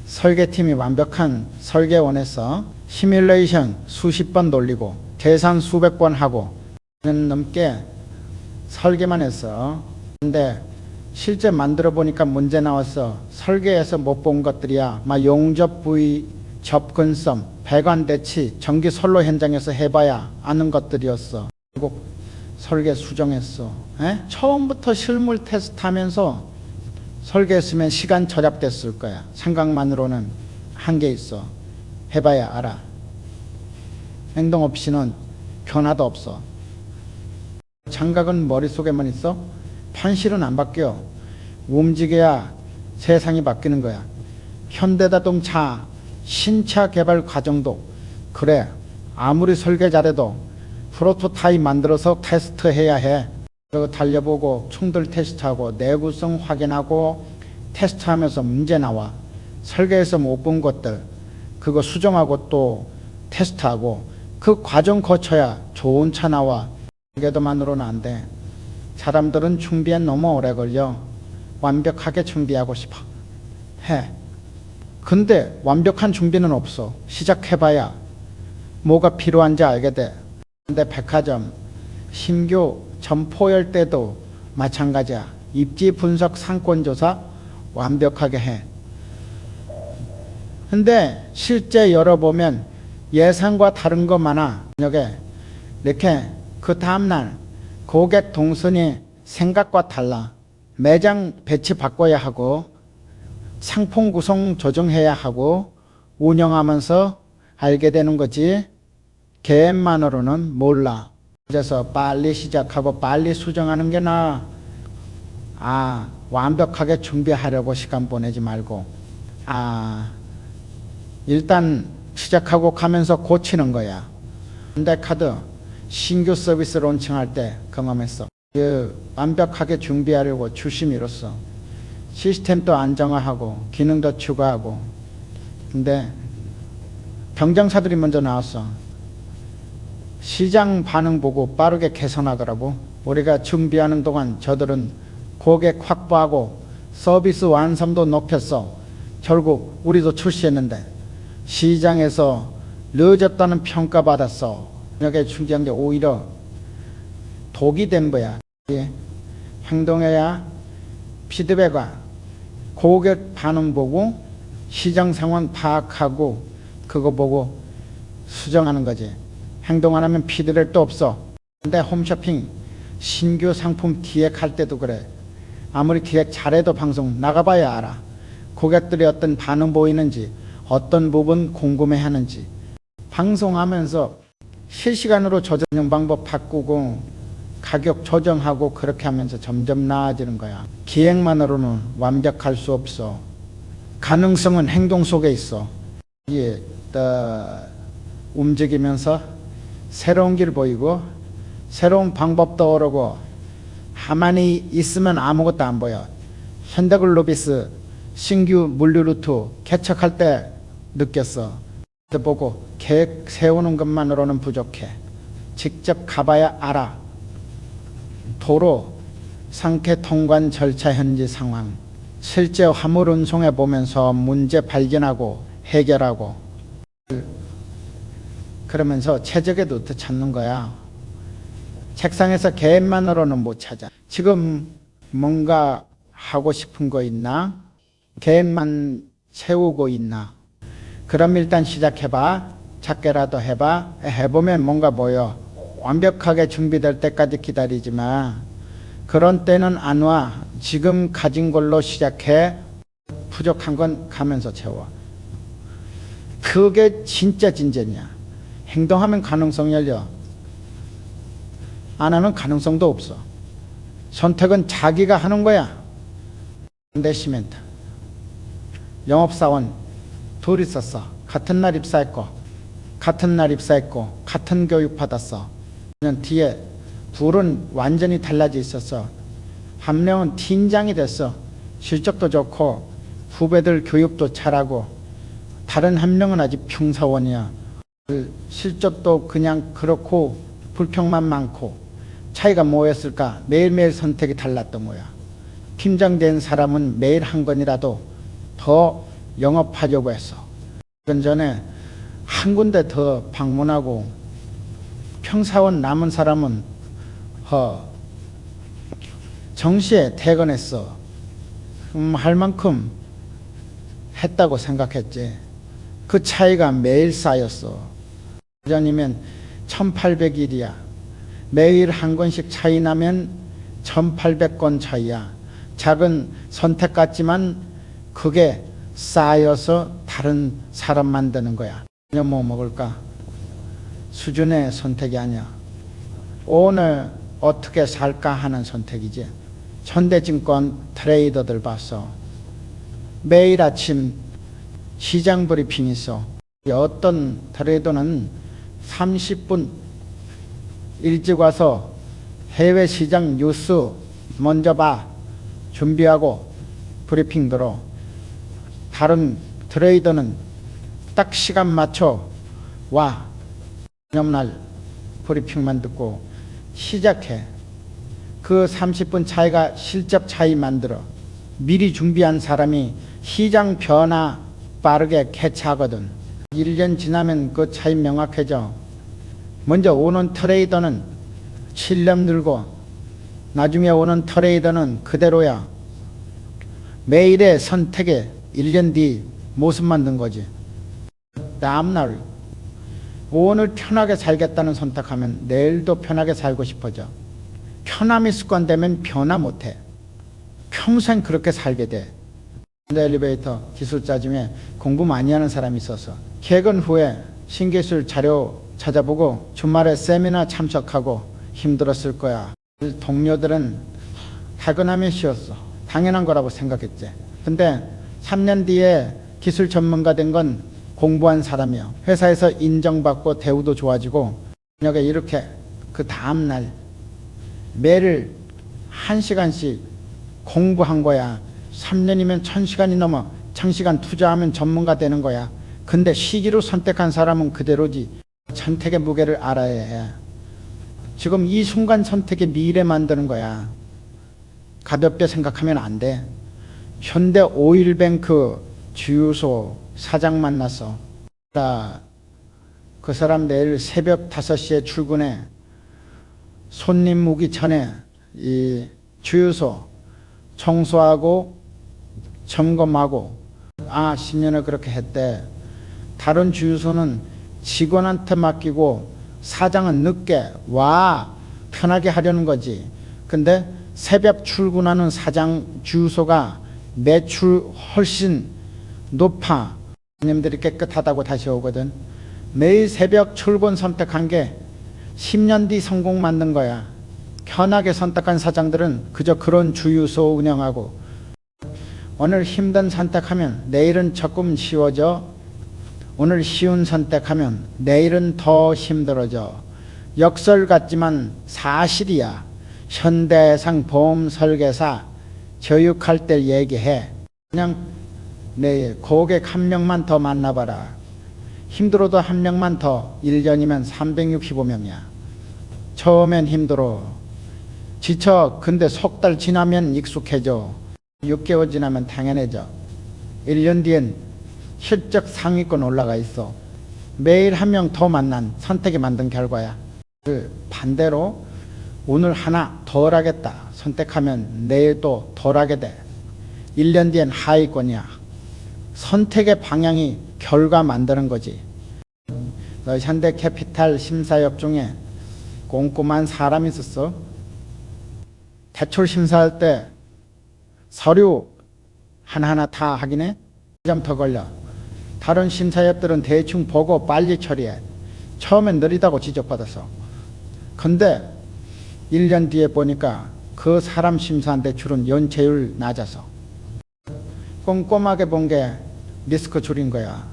설계팀이 완벽한 설계 원했어. 시뮬레이션 수십 번 돌리고 계산 수백 번 하고 2년 넘게 설계만 했어. 근데 실제 만들어 보니까 문제 나왔어. 설계에서 못 본 것들이야. 막 용접 부위, 접근성, 배관 대치, 전기 선로 현장에서 해봐야 아는 것들이었어. 결국 설계 수정했어. 처음부터 실물 테스트 하면서 설계했으면 시간 절약됐을 거야. 생각만으로는 한계 있어. 해봐야 알아. 행동 없이는 변화도 없어. 장각은 머릿속에만 있어? 현실은 안 바뀌어. 움직여야 세상이 바뀌는 거야. 현대자동차 신차 개발 과정도 그래. 아무리 설계 잘해도 프로토타입 만들어서 테스트해야 해. 그리고 달려보고 충돌 테스트하고 내구성 확인하고 테스트하면서 문제 나와. 설계에서 못 본 것들 그거 수정하고 또 테스트하고 그 과정 거쳐야 좋은 차 나와. 설계도만으로는 안 돼. 사람들은 준비에 너무 오래 걸려. 완벽하게 준비하고 싶어. 해. 근데 완벽한 준비는 없어. 시작해봐야 뭐가 필요한지 알게 돼. 근데 백화점, 신규 점포열 때도 마찬가지야. 입지 분석 상권 조사 완벽하게 해. 근데 실제 열어보면 예상과 다른 거 많아. 저녁에 이렇게 그 다음날 고객 동선이 생각과 달라. 매장 배치 바꿔야 하고 상품 구성 조정해야 하고 운영하면서 알게 되는 거지 계획만으로는 몰라. 그래서 빨리 시작하고 빨리 수정하는 게 나아. 완벽하게 준비하려고 시간 보내지 말고 일단 시작하고 가면서 고치는 거야. 현대카드 신규 서비스 론칭할 때 경험했어. 완벽하게 준비하려고 주심 이뤘어. 시스템도 안정화하고 기능도 추가하고. 근데 경쟁사들이 먼저 나왔어. 시장 반응 보고 빠르게 개선하더라고. 우리가 준비하는 동안 저들은 고객 확보하고 서비스 완성도 높였어. 결국 우리도 출시했는데 시장에서 늦었다는 평가받았어. 여기에 중요한 게 오히려 독이 된 거야. 행동해야 피드백과 고객 반응 보고 시장 상황 파악하고 그거 보고 수정하는 거지. 행동 안 하면 피드백도 없어. 근데 홈쇼핑 신규 상품 기획할 때도 그래. 아무리 기획 잘해도 방송 나가봐야 알아. 고객들이 어떤 반응 보이는지 어떤 부분 궁금해하는지. 방송하면서 실시간으로 조정 방법 바꾸고 가격 조정하고 그렇게 하면서 점점 나아지는 거야. 기획만으로는 완벽할 수 없어. 가능성은 행동 속에 있어. 이게 움직이면서 새로운 길 보이고 새로운 방법 떠오르고 가만히 있으면 아무것도 안 보여. 현대글로비스 신규 물류 루트 개척할 때 느꼈어. 보고 계획 세우는 것만으로는 부족해. 직접 가봐야 알아. 도로 상태 통관 절차 현지 상황, 실제 화물 운송해 보면서 문제 발견하고 해결하고 그러면서 최적의 루트 찾는 거야. 책상에서 계획만으로는 못 찾아. 지금 뭔가 하고 싶은 거 있나? 계획만 세우고 있나? 그럼 일단 시작해봐. 작게라도 해봐. 해보면 뭔가 보여. 완벽하게 준비될 때까지 기다리지 마. 그런 때는 안 와. 지금 가진 걸로 시작해. 부족한 건 가면서 채워. 그게 진짜 진전이야. 행동하면 가능성 열려. 안 하는 가능성도 없어. 선택은 자기가 하는 거야. 현대시멘트 영업사원 둘 있었어. 같은 날 입사했고 같은 교육 받았어. 뒤에 둘은 완전히 달라져 있었어. 한 명은 팀장이 됐어. 실적도 좋고 후배들 교육도 잘하고, 다른 한 명은 아직 평사원이야. 실적도 그냥 그렇고 불평만 많고. 차이가 뭐였을까? 매일매일 선택이 달랐던 거야. 팀장 된 사람은 매일 한 건이라도 더 영업하려고 했어. 그 전에 한 군데 더 방문하고, 평사원 남은 사람은 정시에 퇴근했어. 할 만큼 했다고 생각했지. 그 차이가 매일 쌓였어. 전이면 1800일이야. 매일 한 건씩 차이 나면 1800건 차이야. 작은 선택 같지만 그게 쌓여서 다른 사람 만드는 거야. 뭐 먹을까? 수준의 선택이 아니야. 오늘 어떻게 살까 하는 선택이지. 현대증권 트레이더들 봤어. 매일 아침 시장 브리핑 있어. 어떤 트레이더는 30분 일찍 와서 해외 시장 뉴스 먼저 봐. 준비하고 브리핑 들어. 다른 트레이더는 딱 시간 맞춰 와. 다음날 브리핑만 듣고 시작해. 그 30분 차이가 실적 차이 만들어. 미리 준비한 사람이 시장 변화 빠르게 캐치하거든. 1년 지나면 그 차이 명확해져. 먼저 오는 트레이더는 실력 늘고 나중에 오는 트레이더는 그대로야. 매일의 선택에 1년 뒤 모습 만든 거지. 다음날 오늘 편하게 살겠다는 선택하면 내일도 편하게 살고 싶어져. 편함이 습관되면 변화 못해. 평생 그렇게 살게 돼. 엘리베이터 기술자 중에 공부 많이 하는 사람이 있어서 개근 후에 신기술 자료 찾아보고 주말에 세미나 참석하고 힘들었을 거야. 동료들은 퇴근하면 쉬었어. 당연한 거라고 생각했지. 근데 3년 뒤에 기술 전문가 된 건 공부한 사람이야. 회사에서 인정받고 대우도 좋아지고 저녁에 이렇게 그 다음날 매일 1시간씩 공부한 거야. 3년이면 1000시간이 넘어. 1000시간 투자하면 전문가 되는 거야. 근데 시기로 선택한 사람은 그대로지. 선택의 무게를 알아야 해. 지금 이 순간 선택이 미래 만드는 거야. 가볍게 생각하면 안 돼. 현대 오일뱅크 주유소 사장 만났어. 그 사람 내일 새벽 5시에 출근해. 손님 오기 전에 이 주유소 청소하고 점검하고 10년을 그렇게 했대. 다른 주유소는 직원한테 맡기고 사장은 늦게 와 편하게 하려는 거지. 근데 새벽 출근하는 사장 주유소가 매출 훨씬 높아. 손님들이 깨끗하다고 다시 오거든. 매일 새벽 출근 선택한 게 10년 뒤 성공 만든 거야. 편하게 선택한 사장들은 그저 그런 주유소 운영하고 오늘 힘든 선택하면 내일은 조금 쉬워져. 오늘 쉬운 선택하면 내일은 더 힘들어져. 역설 같지만 사실이야. 현대해상 보험 설계사 교육할 때 얘기해. 그냥 내 고객 1명만 더 만나봐라. 힘들어도 1명만 더. 1년이면 365명이야. 처음엔 힘들어. 지쳐. 근데 석 달 지나면 익숙해져. 6개월 지나면 당연해져. 1년 뒤엔 실적 상위권 올라가 있어. 매일 1명 더 만난 선택이 만든 결과야. 반대로 오늘 하나 덜 하겠다 선택하면 내일 또 덜 하게 돼. 1년 뒤엔 하위권이야. 선택의 방향이 결과 만드는 거지. 현대캐피탈 심사역 중에 꼼꼼한 사람이 있었어. 대출 심사할 때 서류 하나하나 다 확인해. 1점 더 걸려. 다른 심사역들은 대충 보고 빨리 처리해. 처음엔 느리다고 지적받았어. 근데 1년 뒤에 보니까 그 사람 심사한 대출은 연체율 낮아서 꼼꼼하게 본 게 리스크 줄인 거야.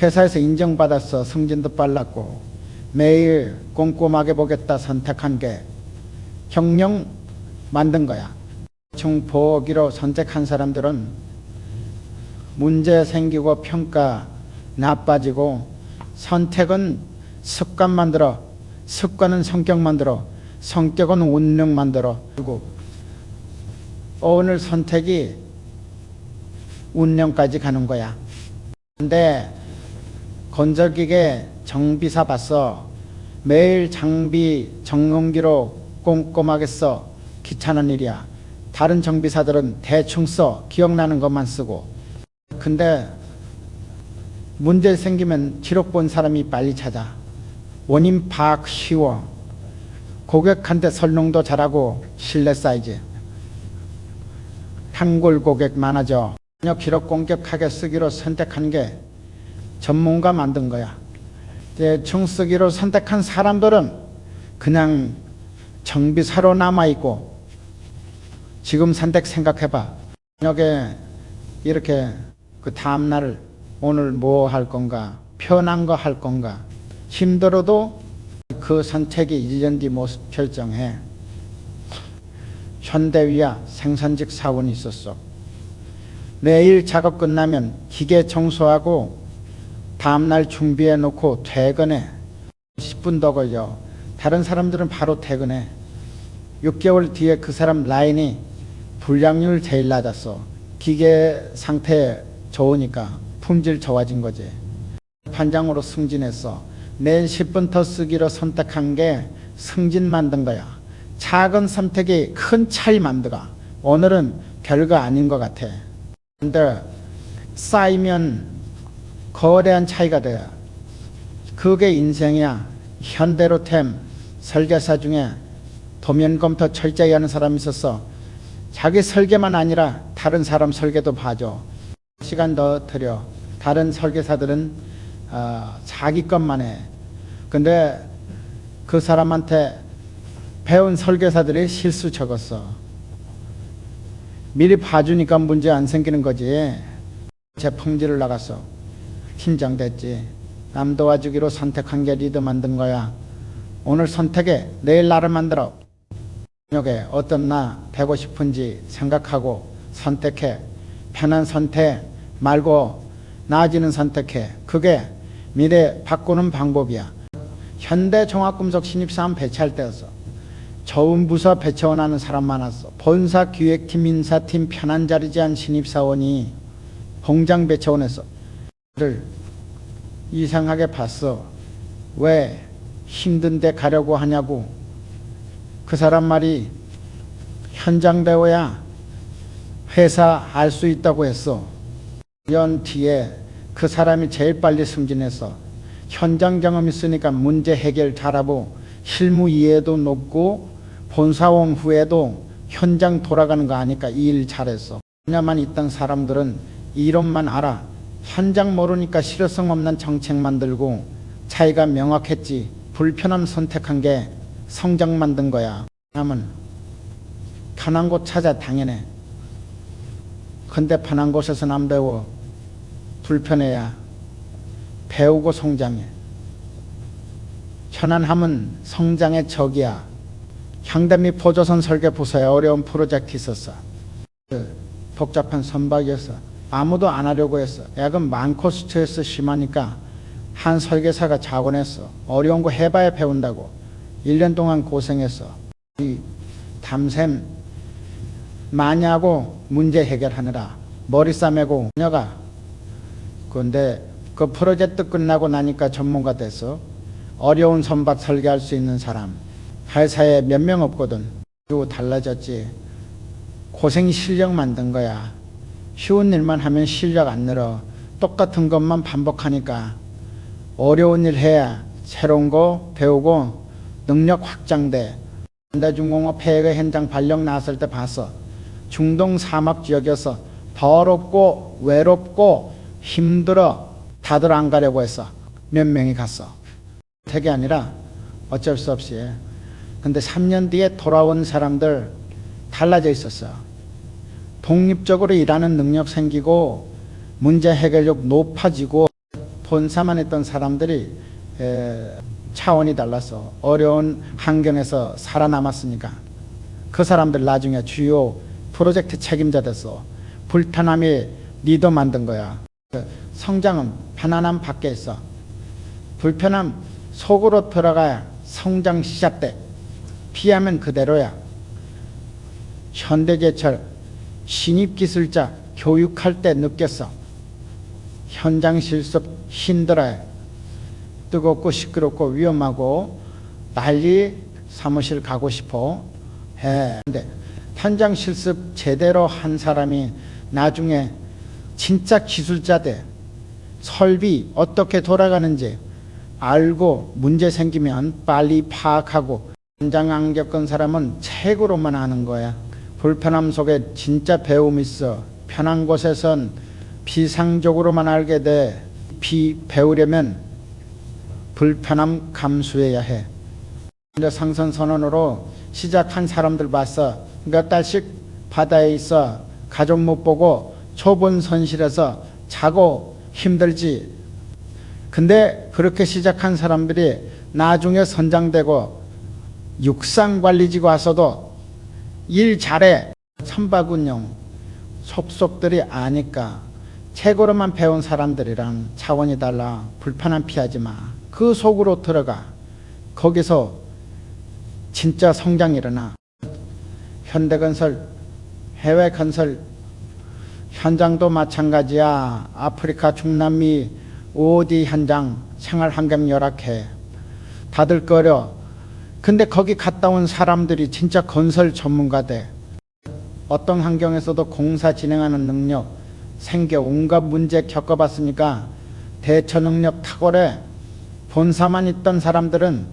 회사에서 인정받았어. 승진도 빨랐고 매일 꼼꼼하게 보겠다 선택한 게 경영 만든 거야. 대충 보기로 선택한 사람들은 문제 생기고 평가 나빠지고 선택은 습관 만들어. 습관은 성격 만들어. 성격은 운명 만들어. 그리고 오늘 선택이 운명까지 가는 거야. 근데 건설기계 정비사 봤어. 매일 장비 점검기로 꼼꼼하게 써. 귀찮은 일이야. 다른 정비사들은 대충 써. 기억나는 것만 쓰고. 근데 문제 생기면 기록 본 사람이 빨리 찾아. 원인 파악 쉬워. 고객한테 설명도 잘하고 신뢰 쌓이지. 단골 고객 많아져. 기록 공격하게 쓰기로 선택한 게 전문가 만든 거야. 대충 쓰기로 선택한 사람들은 그냥 정비사로 남아있고. 지금 선택 생각해봐. 저녁에 이렇게 그 다음날 오늘 뭐 할 건가, 편한 거 할 건가. 힘들어도 그 선택이 1년 뒤 모습 결정해. 현대위야 생산직 사원이 있었어. 매일 작업 끝나면 기계 청소하고 다음날 준비해 놓고 퇴근해. 10분 더 걸려. 다른 사람들은 바로 퇴근해. 6개월 뒤에 그 사람 라인이 불량률 제일 낮았어. 기계 상태 좋으니까 품질 좋아진 거지. 재판장으로 승진했어. 내일 10분 더 쓰기로 선택한 게 승진 만든 거야. 작은 선택이 큰 차이 만들어. 오늘은 별거 아닌 것 같아. 근데 쌓이면 거대한 차이가 돼. 그게 인생이야. 현대로템 설계사 중에 도면 검토 철저히 하는 사람이 있었어. 자기 설계만 아니라 다른 사람 설계도 봐줘. 시간 더 들여. 다른 설계사들은 자기 것만 해. 근데 그 사람한테 배운 설계사들이 실수 적었어. 미리 봐주니까 문제 안 생기는 거지. 재평지를 나갔어. 긴장됐지. 남 도와주기로 선택한 게 리더 만든 거야. 오늘 선택해. 내일 나를 만들어. 저녁에 어떤 나 되고 싶은지 생각하고 선택해. 편한 선택 말고 나아지는 선택해. 그게 미래 바꾸는 방법이야. 현대종합금속 신입사원 배치할 때였어. 좋은 부서 배치원하는 사람 많았어. 본사 기획팀 인사팀 편한 자리 제한 신입사원이 공장 배치원했어. 를 이상하게 봤어. 왜 힘든데 가려고 하냐고. 그 사람 말이 현장 배워야 회사 알 수 있다고 했어. 2년 뒤에 그 사람이 제일 빨리 승진했어. 현장 경험 있으니까 문제 해결 잘하고 실무 이해도 높고 본사원 후에도 현장 돌아가는 거 아니까 일 잘했어. 분야만 있던 사람들은 이론만 알아. 현장 모르니까 실효성 없는 정책 만들고 차이가 명확했지. 불편함 선택한 게 성장 만든 거야. 남은 편한 곳 찾아 당연해. 근데 편한 곳에서 안 배워. 불편해야 배우고 성장해. 편안함은 성장의 적이야. 향대 및 포조선 설계 부서에 어려운 프로젝트 있었어. 복잡한 선박이었어. 아무도 안 하려고 했어. 야근 많고 스트레스 심하니까 한 설계사가 자곤했어. 어려운 거 해봐야 배운다고. 1년 동안 고생했어. 담샘 많이 하고 문제 해결하느라 머리 싸매고 그녀가. 그런데 그 프로젝트 끝나고 나니까 전문가 됐어. 어려운 선박 설계할 수 있는 사람 회사에 몇 명 없거든. 그리고 달라졌지. 고생 실력 만든 거야. 쉬운 일만 하면 실력 안 늘어. 똑같은 것만 반복하니까 어려운 일 해야 새로운 거 배우고 능력 확장돼. 현대중공업 폐허 현장 발령 나왔을 때 봤어. 중동 사막 지역에서 더럽고 외롭고 힘들어. 다들 안 가려고 했어. 몇 명이 갔어. 택이 아니라 어쩔 수 없이. 근데 3년 뒤에 돌아온 사람들 달라져 있었어. 독립적으로 일하는 능력 생기고 문제 해결력 높아지고 본사만 했던 사람들이 차원이 달랐어. 어려운 환경에서 살아남았으니까. 그 사람들 나중에 주요 프로젝트 책임자 됐어. 불편함이 리더 만든 거야. 성장은 편안함 밖에 있어. 불편함 속으로 들어가야 성장 시작돼. 피하면 그대로야. 현대제철 신입기술자 교육할 때 느꼈어. 현장 실습 힘들어요. 뜨겁고 시끄럽고 위험하고 빨리 사무실 가고 싶어 해. 근데 현장 실습 제대로 한 사람이 나중에 진짜 기술자 돼. 설비 어떻게 돌아가는지 알고 문제 생기면 빨리 파악하고. 현장 안 겪은 사람은 책으로만 아는 거야. 불편함 속에 진짜 배움이 있어. 편한 곳에선 비상적으로만 알게 돼. 배우려면 불편함 감수해야 해. 상선선언으로 시작한 사람들 봤어. 몇 달씩 바다에 있어. 가족 못 보고 좁은 선실에서 자고 힘들지. 근데 그렇게 시작한 사람들이 나중에 선장되고 육상관리직 와서도 일 잘해. 선박운용 속속들이 아니까. 책으로만 배운 사람들이랑 차원이 달라. 불편함 피하지 마. 그 속으로 들어가. 거기서 진짜 성장이 일어나. 현대건설, 해외건설 현장도 마찬가지야. 아프리카, 중남미 OD 현장 생활 환경 열악해. 다들 꺼려. 근데 거기 갔다 온 사람들이 진짜 건설 전문가들. 어떤 환경에서도 공사 진행하는 능력 생겨 온갖 문제 겪어봤으니까 대처 능력 탁월해. 본사만 있던 사람들은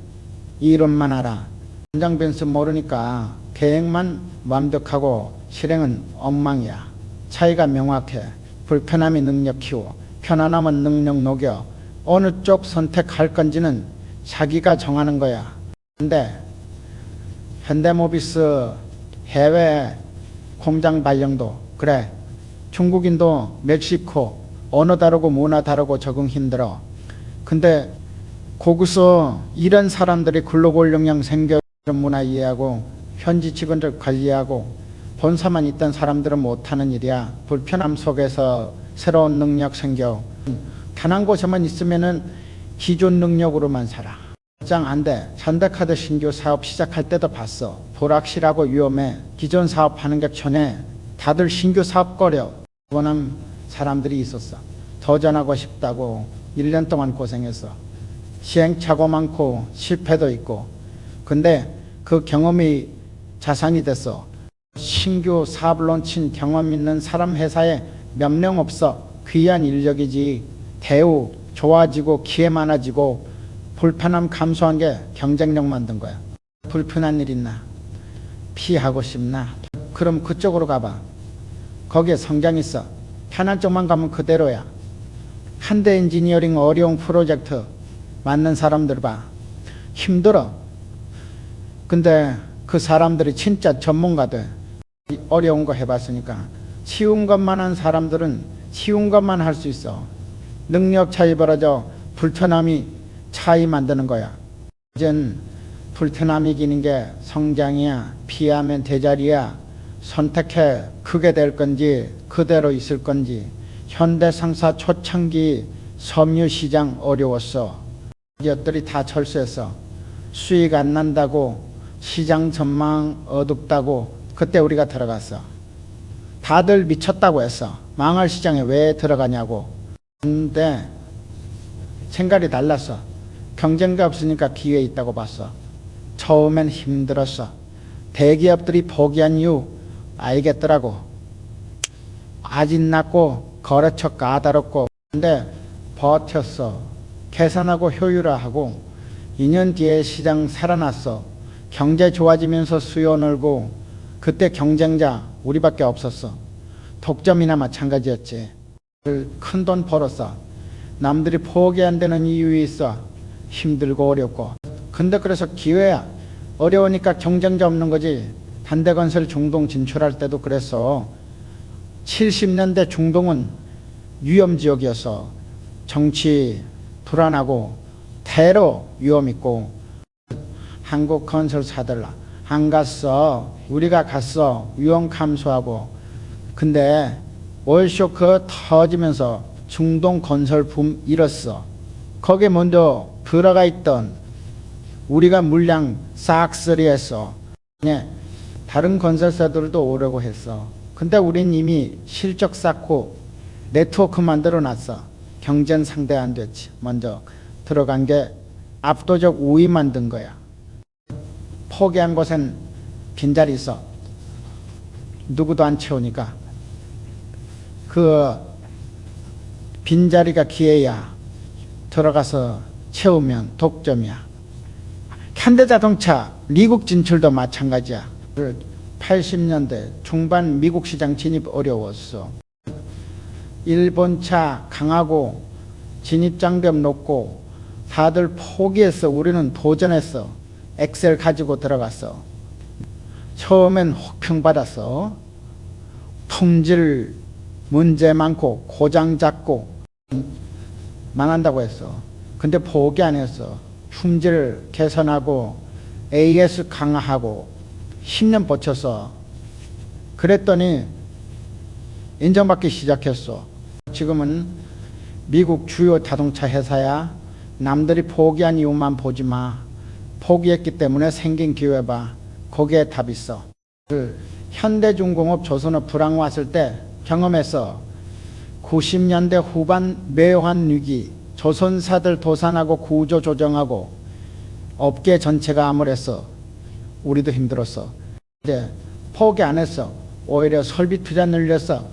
이론만 알아. 현장 변수 모르니까 계획만 완벽하고 실행은 엉망이야. 차이가 명확해. 불편함이 능력 키워. 편안함은 능력 녹여. 어느 쪽 선택할 건지는 자기가 정하는 거야. 근데 현대모비스 해외 공장 발령도 그래. 중국인도 멕시코 언어 다르고 문화 다르고 적응 힘들어. 근데 거기서 이런 사람들이 글로벌 영향 생겨 문화 이해하고 현지 직원들 관리하고 본사만 있던 사람들은 못하는 일이야. 불편함 속에서 새로운 능력 생겨. 편한 곳에만 있으면은 기존 능력으로만 살아. 장 안 돼. 현대카드 신규 사업 시작할 때도 봤어. 불확실하고 위험해. 기존 사업 하는 게 전에 다들 신규 사업 꺼려. 원하는 사람들이 있었어. 도전하고 싶다고 1년 동안 고생했어. 시행착오 많고 실패도 있고. 근데 그 경험이 자산이 됐어. 신규 사업 론친 경험 있는 사람 회사에 몇 명 없어. 귀한 인력이지. 대우 좋아지고 기회 많아지고 불편함 감소한 게 경쟁력 만든 거야. 불편한 일 있나? 피하고 싶나? 그럼 그쪽으로 가봐. 거기에 성장 있어. 편한 쪽만 가면 그대로야. 현대 엔지니어링 어려운 프로젝트 맞는 사람들 봐. 힘들어. 근데 그 사람들이 진짜 전문가들. 어려운 거 해봤으니까. 쉬운 것만 한 사람들은 쉬운 것만 할 수 있어. 능력 차이 벌어져 불편함이 차이 만드는 거야. 이젠 불편함이 이기는 게 성장이야. 피하면 대자리야. 선택해. 크게 될 건지 그대로 있을 건지. 현대상사 초창기 섬유시장 어려웠어. 기업들이 다 철수했어. 수익 안 난다고 시장 전망 어둡다고 그때 우리가 들어갔어. 다들 미쳤다고 했어. 망할 시장에 왜 들어가냐고. 근데 생각이 달랐어. 경쟁자 없으니까 기회 있다고 봤어. 처음엔 힘들었어. 대기업들이 포기한 이유 알겠더라고. 아진 낮고 거래처 까다롭고. 근데 버텼어. 계산하고 효율화하고 2년 뒤에 시장 살아났어. 경제 좋아지면서 수요 늘고. 그때 경쟁자 우리밖에 없었어. 독점이나 마찬가지였지. 큰 돈 벌었어. 남들이 포기 안 되는 이유 있어. 힘들고 어렵고. 근데 그래서 기회야. 어려우니까 경쟁자 없는 거지. 현대건설 중동 진출할 때도 그랬어. 70년대 중동은 위험지역이었어. 정치 불안하고 테러 위험 있고. 한국 건설사들 안 갔어. 우리가 갔어. 위험 감소하고. 근데 월쇼크 터지면서 중동 건설 붐 일었어. 거기에 먼저 들어가 있던 우리가 물량 싹쓸이 했어. 다른 건설사들도 오려고 했어. 근데 우린 이미 실적 쌓고 네트워크 만들어 놨어. 경쟁 상대 안 됐지. 먼저 들어간 게 압도적 우위 만든 거야. 포기한 곳엔 빈자리 있어. 누구도 안 채우니까. 그 빈자리가 기회야. 들어가서 채우면 독점이야. 현대자동차 미국 진출도 마찬가지야. 80년대 중반 미국 시장 진입 어려웠어. 일본차 강하고 진입장벽 높고 다들 포기했어. 우리는 도전했어. 엑셀 가지고 들어갔어. 처음엔 혹평받았어. 품질 문제 많고 고장 작고 망한다고 했어. 근데 포기 안 했어. 품질 개선하고 AS 강화하고 10년 버텼어. 그랬더니 인정받기 시작했어. 지금은 미국 주요 자동차 회사야. 남들이 포기한 이유만 보지 마. 포기했기 때문에 생긴 기회 봐. 거기에 답 있어. 현대중공업 조선업 불황 왔을 때 경험했어. 90년대 후반 매환 위기 조선사들 도산하고 구조 조정하고 업계 전체가 암울했어. 우리도 힘들었어. 이제 포기 안 했어. 오히려 설비 투자 늘렸어.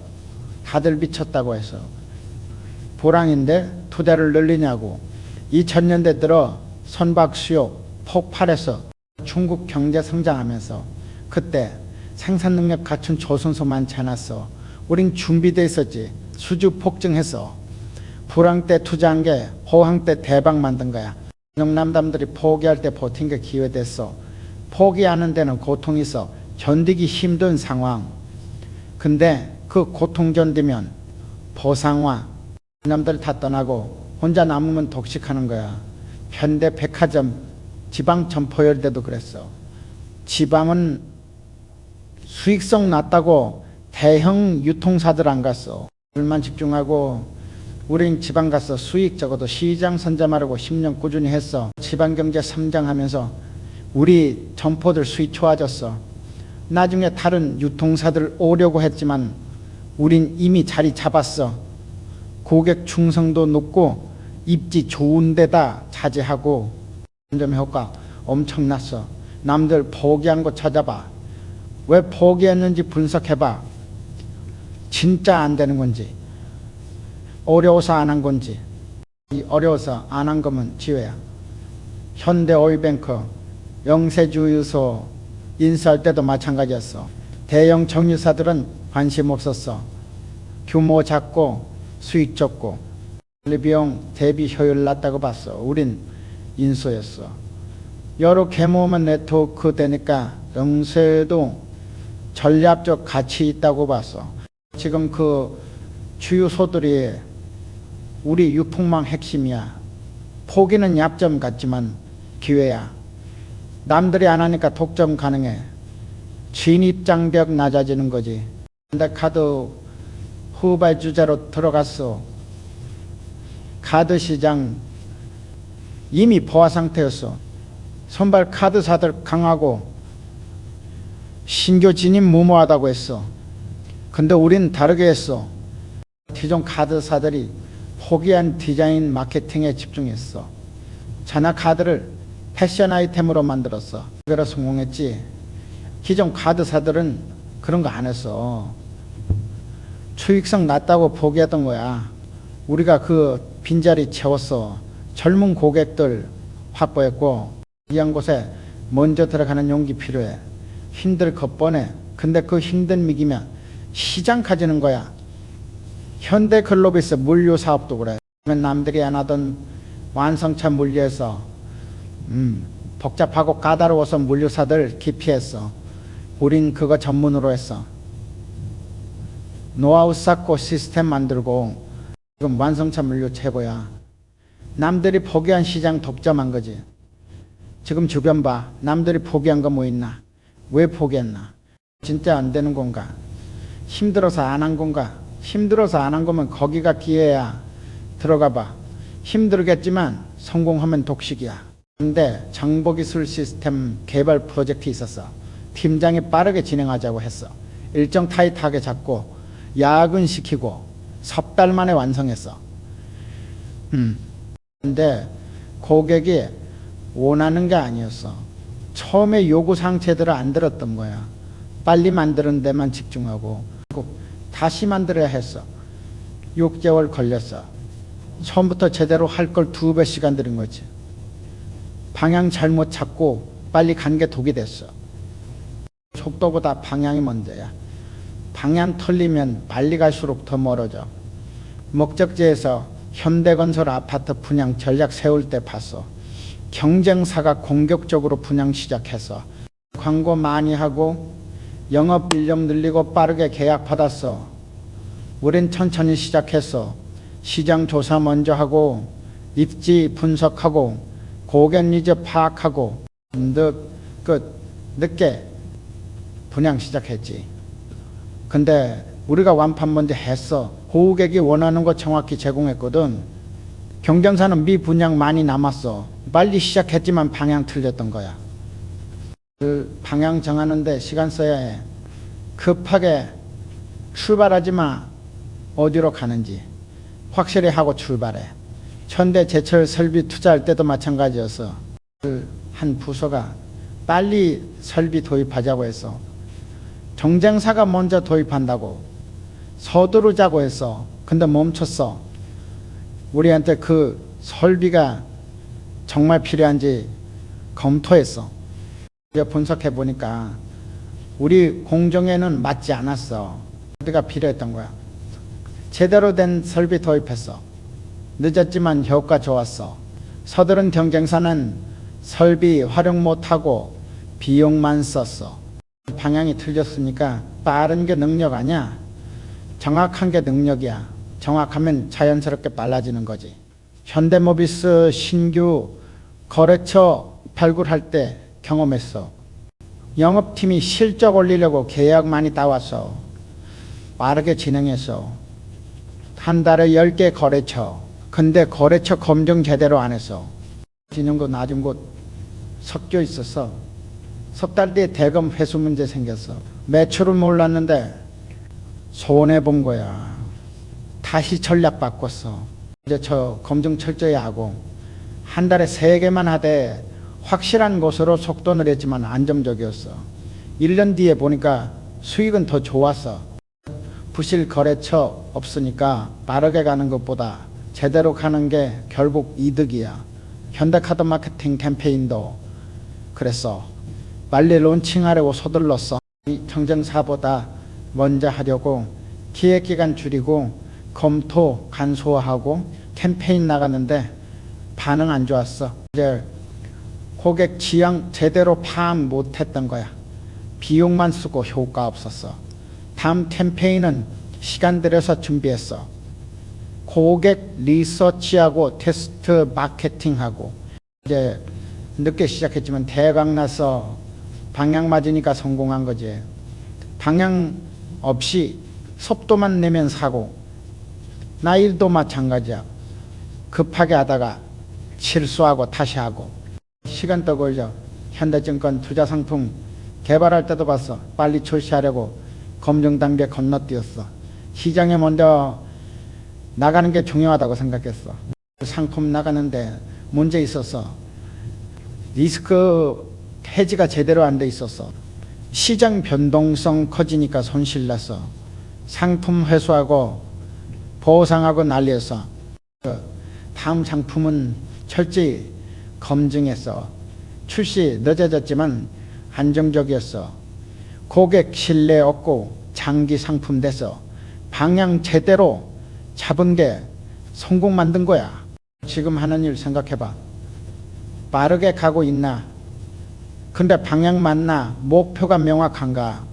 다들 미쳤다고 해서. 불황인데 투자를 늘리냐고. 2000년대 들어 선박 수요 폭발해서 중국 경제 성장하면서 그때 생산 능력 갖춘 조선소 많지 않았어. 우린 준비돼 있었지. 수주 폭증해서 불황 때 투자한 게 호황 때 대박 만든 거야. 영남담들이 포기할 때 버틴 게 기회 됐어. 포기하는 데는 고통이 있어. 견디기 힘든 상황. 근데 그 고통 견디면 보상화. 남들 다 떠나고 혼자 남으면 독식하는 거야. 현대 백화점 지방 점포열 때도 그랬어. 지방은 수익성 낮다고 대형 유통사들 안 갔어. 물만 집중하고 우린 지방 가서 수익 적어도 시장 선점하려고 10년 꾸준히 했어. 지방경제 성장하면서 우리 점포들 수익 좋아졌어. 나중에 다른 유통사들 오려고 했지만 우린 이미 자리 잡았어. 고객 충성도 높고 입지 좋은 데다 자재하고 점점 효과 엄청났어. 남들 포기한 거 찾아봐. 왜 포기했는지 분석해봐. 진짜 안 되는 건지, 어려워서 안 한 건지. 어려워서 안 한 거면 지혜야. 현대오일뱅크, 영세주유소 인수할 때도 마찬가지였어. 대형 정유사들은 관심 없었어. 규모 작고 수익 적고 관리비용 대비 효율 낮다고 봤어. 우린 인수였어. 여러 개모으면 네트워크 되니까 영세도 전략적 가치 있다고 봤어. 지금 그 주유소들이 우리 유통망 핵심이야. 포기는 약점 같지만 기회야. 남들이 안 하니까 독점 가능해. 진입장벽 낮아지는 거지. 근데 카드 후발주자로 들어갔어. 카드 시장 이미 보아 상태였어. 선발 카드사들 강하고 신규 진입 무모하다고 했어. 근데 우린 다르게 했어. 기존 카드사들이 포기한 디자인 마케팅에 집중했어. 자나 카드를 패션 아이템으로 만들었어. 그래서 성공했지. 기존 카드사들은 그런 거 안 했어. 수익성 낮다고 포기했던 거야. 우리가 그 빈자리 채웠어. 젊은 고객들 확보했고 이한 곳에 먼저 들어가는 용기 필요해. 힘들 것 뻔해. 근데 그 힘든 미기면 시장 가지는 거야. 현대글로비스 물류 사업도 그래. 남들이 안 하던 완성차 물류에서 복잡하고 까다로워서 물류사들 기피했어. 우린 그거 전문으로 했어. 노하우 쌓고 시스템 만들고 지금 완성차 물류 최고야. 남들이 포기한 시장 독점한 거지. 지금 주변 봐. 남들이 포기한 거 뭐 있나? 왜 포기했나? 진짜 안 되는 건가? 힘들어서 안 한 건가? 힘들어서 안 한 거면 거기가 기회야. 들어가 봐. 힘들겠지만 성공하면 독식이야. 근데 정보기술 시스템 개발 프로젝트 있었어. 팀장이 빠르게 진행하자고 했어. 일정 타이트하게 잡고 야근시키고 석 달 만에 완성했어. 근데 고객이 원하는 게 아니었어. 처음에 요구사항 제대로 안 들었던 거야. 빨리 만드는 데만 집중하고 다시 만들어야 했어. 6개월 걸렸어. 처음부터 제대로 할 걸 2배 시간 들인 거지. 방향 잘못 찾고 빨리 간 게 독이 됐어. 속도보다 방향이 먼저야. 방향 틀리면 빨리 갈수록 더 멀어져. 목적지에서 현대건설 아파트 분양 전략 세울 때 봤어. 경쟁사가 공격적으로 분양 시작해서 광고 많이 하고 영업 인력 늘리고 빠르게 계약 받았어. 우린 천천히 시작했어. 시장 조사 먼저 하고 입지 분석하고 고객 니즈 파악하고 늦게 분양 시작했지. 근데 우리가 완판 먼저 했어. 고객이 원하는 거 정확히 제공했거든. 경쟁사는 미분양 많이 남았어. 빨리 시작했지만 방향 틀렸던 거야. 그 방향 정하는데 시간 써야 해. 급하게 출발하지 마. 어디로 가는지 확실히 하고 출발해. 현대제철 설비 투자할 때도 마찬가지였어. 한 부서가 빨리 설비 도입하자고 해서 경쟁사가 먼저 도입한다고 서두르자고 해서 근데 멈췄어. 우리한테 그 설비가 정말 필요한지 검토했어. 분석해 보니까 우리 공정에는 맞지 않았어. 우리가 필요했던 거야. 제대로 된 설비 도입했어. 늦었지만 효과 좋았어. 서두른 경쟁사는 설비 활용 못하고 비용만 썼어. 방향이 틀렸으니까 빠른 게 능력 아니야. 정확한 게 능력이야. 정확하면 자연스럽게 빨라지는 거지. 현대모비스 신규 거래처 발굴할 때 경험했어. 영업팀이 실적 올리려고 계약 많이 따왔어. 빠르게 진행했어. 한 달에 10개 거래처. 근데 거래처 검증 제대로 안 했어. 지는 곳 낮은 곳 섞여 있었어. 석 달 뒤에 대금 회수 문제 생겼어. 매출은 몰랐는데 손해본 거야. 다시 전략 바꿨어. 이제 저 검증 철저히 하고 한 달에 3개만 하되 확실한 곳으로 속도를 했지만 안정적이었어. 1년 뒤에 보니까 수익은 더 좋았어. 부실 거래처 없으니까 빠르게 가는 것보다 제대로 가는 게 결국 이득이야. 현대카드 마케팅 캠페인도 그랬어. 빨리 론칭하려고 서둘렀어. 경쟁사보다 먼저 하려고 기획기간 줄이고 검토 간소화하고 캠페인 나갔는데 반응 안 좋았어. 이제 고객 취향 제대로 파악 못했던 거야. 비용만 쓰고 효과 없었어. 다음 캠페인은 시간 들여서 준비했어. 고객 리서치하고 테스트 마케팅하고 이제 늦게 시작했지만 대박 나서 방향 맞으니까 성공한 거지. 방향 없이 속도만 내면 사고 나 일도 마찬가지야. 급하게 하다가 실수하고 다시 하고 시간 더 걸려. 현대증권 투자상품 개발할 때도 봤어. 빨리 출시하려고 검증 단계 건너뛰었어. 시장에 먼저 나가는 게 중요하다고 생각했어. 상품 나가는데 문제 있었어. 리스크 해지가 제대로 안 돼 있었어. 시장 변동성 커지니까 손실 났어. 상품 회수하고 보상하고 난리였어. 다음 상품은 철저히 검증했어. 출시 늦어졌지만 안정적이었어. 고객 신뢰 얻고 장기 상품 돼서 방향 제대로 잡은 게 성공 만든 거야. 지금 하는 일 생각해봐. 빠르게 가고 있나? 근데 방향 맞나? 목표가 명확한가?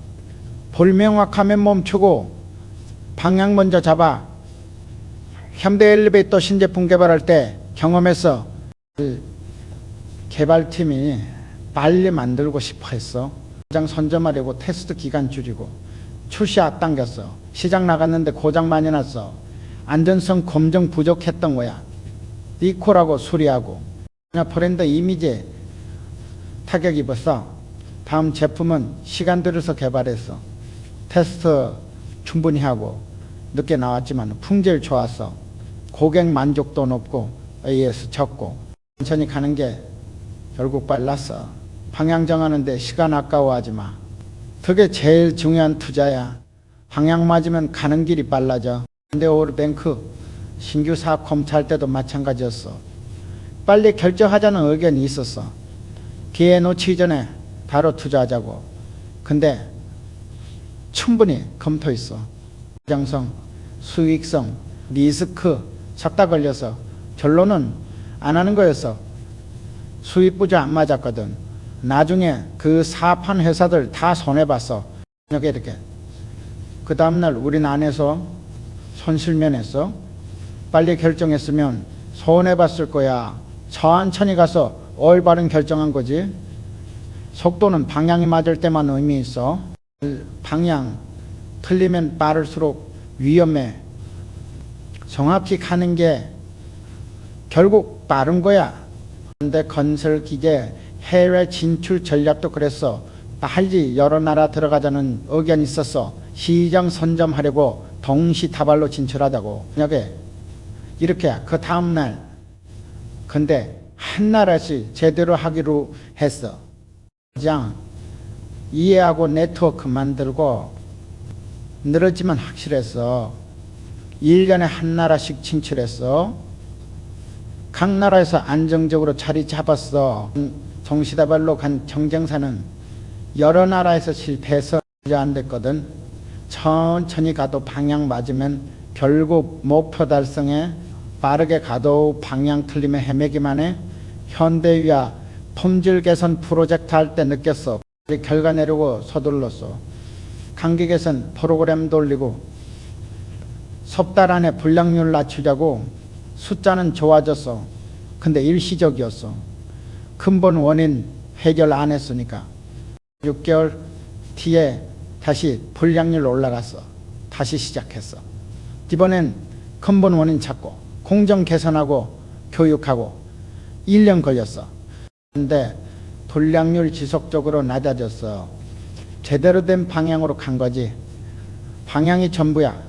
불명확하면 멈추고 방향 먼저 잡아. 현대 엘리베이터 신제품 개발할 때 경험해서 개발팀이 빨리 만들고 싶어 했어. 시장 선점하려고 테스트 기간 줄이고 출시 앞당겼어. 시장 나갔는데 고장 많이 났어. 안전성 검증 부족했던 거야. 리콜하고 수리하고 브랜드 이미지에 타격 입었어. 다음 제품은 시간 들여서 개발했어. 테스트 충분히 하고 늦게 나왔지만 품질 좋았어. 고객 만족도 높고 AS 적고 천천히 가는 게 결국 빨랐어. 방향 정하는데 시간 아까워하지 마. 그게 제일 중요한 투자야. 방향 맞으면 가는 길이 빨라져. 현대오일뱅크 신규 사업 검토할 때도 마찬가지였어. 빨리 결정하자는 의견이 있었어. 기회 놓치기 전에 바로 투자하자고. 근데 충분히 검토했어. 정성, 수익성, 리스크 섞다 걸려서 결론은 안 하는 거였어. 수익 부자 안 맞았거든. 나중에 그 사업한 회사들 다 손해봤어. 이렇게. 그 다음날 우린 안에서 손실면했어. 빨리 결정했으면 손해봤을 거야. 천천히 가서 올바른 결정한 거지. 속도는 방향이 맞을 때만 의미 있어. 방향 틀리면 빠를수록 위험해. 정확히 가는 게 결국 빠른 거야. 근데 건설 기계 해외 진출 전략도 그랬어. 빨리 여러 나라 들어가자는 의견이 있었어. 시장 선점하려고 동시다발로 진출하자고. 이렇게 그 다음날 근데 한 나라씩 제대로 하기로 했어. 그냥 이해하고 네트워크 만들고 늘어지면 확실했어. 1년에 한 나라씩 진출했어. 각 나라에서 안정적으로 자리 잡았어. 동시다발로 간 정쟁사는 여러 나라에서 실패해서 안 됐거든. 천천히 가도 방향 맞으면 결국 목표 달성에 빠르게 가도 방향 틀리면 헤매기만 해. 현대위와 품질 개선 프로젝트 할 때 느꼈어. 결과 내려고 서둘렀어. 감기 개선 프로그램 돌리고 석 달 안에 불량률 낮추자고 숫자는 좋아졌어. 근데 일시적이었어. 근본 원인 해결 안 했으니까 6개월 뒤에 다시 불량률 올라갔어. 다시 시작했어. 이번엔 근본 원인 찾고 공정 개선하고 교육하고 1년 걸렸어. 근데 불량률 지속적으로 낮아졌어. 제대로 된 방향으로 간 거지. 방향이 전부야.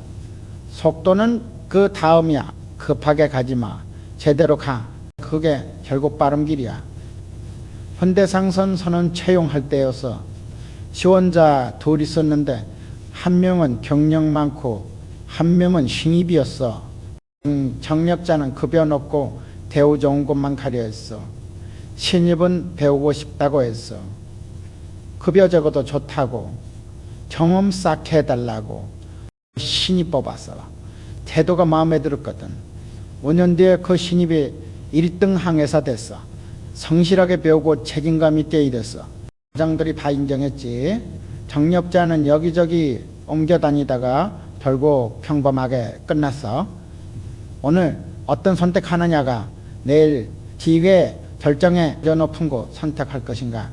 속도는 그 다음이야. 급하게 가지 마. 제대로 가. 그게 결국 빠른 길이야. 현대상선 선언 채용할 때였어. 지원자 둘 있었는데 한 명은 경력 많고 한 명은 신입이었어. 경력자는 급여 높고 대우 좋은 곳만 가려 했어. 신입은 배우고 싶다고 했어. 급여 적어도 좋다고 경험 쌓게 해달라고 신입 뽑았어. 태도가 마음에 들었거든. 5년 뒤에 그 신입이 1등 항해사 됐어. 성실하게 배우고 책임감 있게 일했어. 과장들이 다 인정했지. 경력자는 여기저기 옮겨 다니다가 결국 평범하게 끝났어. 오늘 어떤 선택하느냐가 내일 기회 결정에 더 높은 곳 선택할 것인가,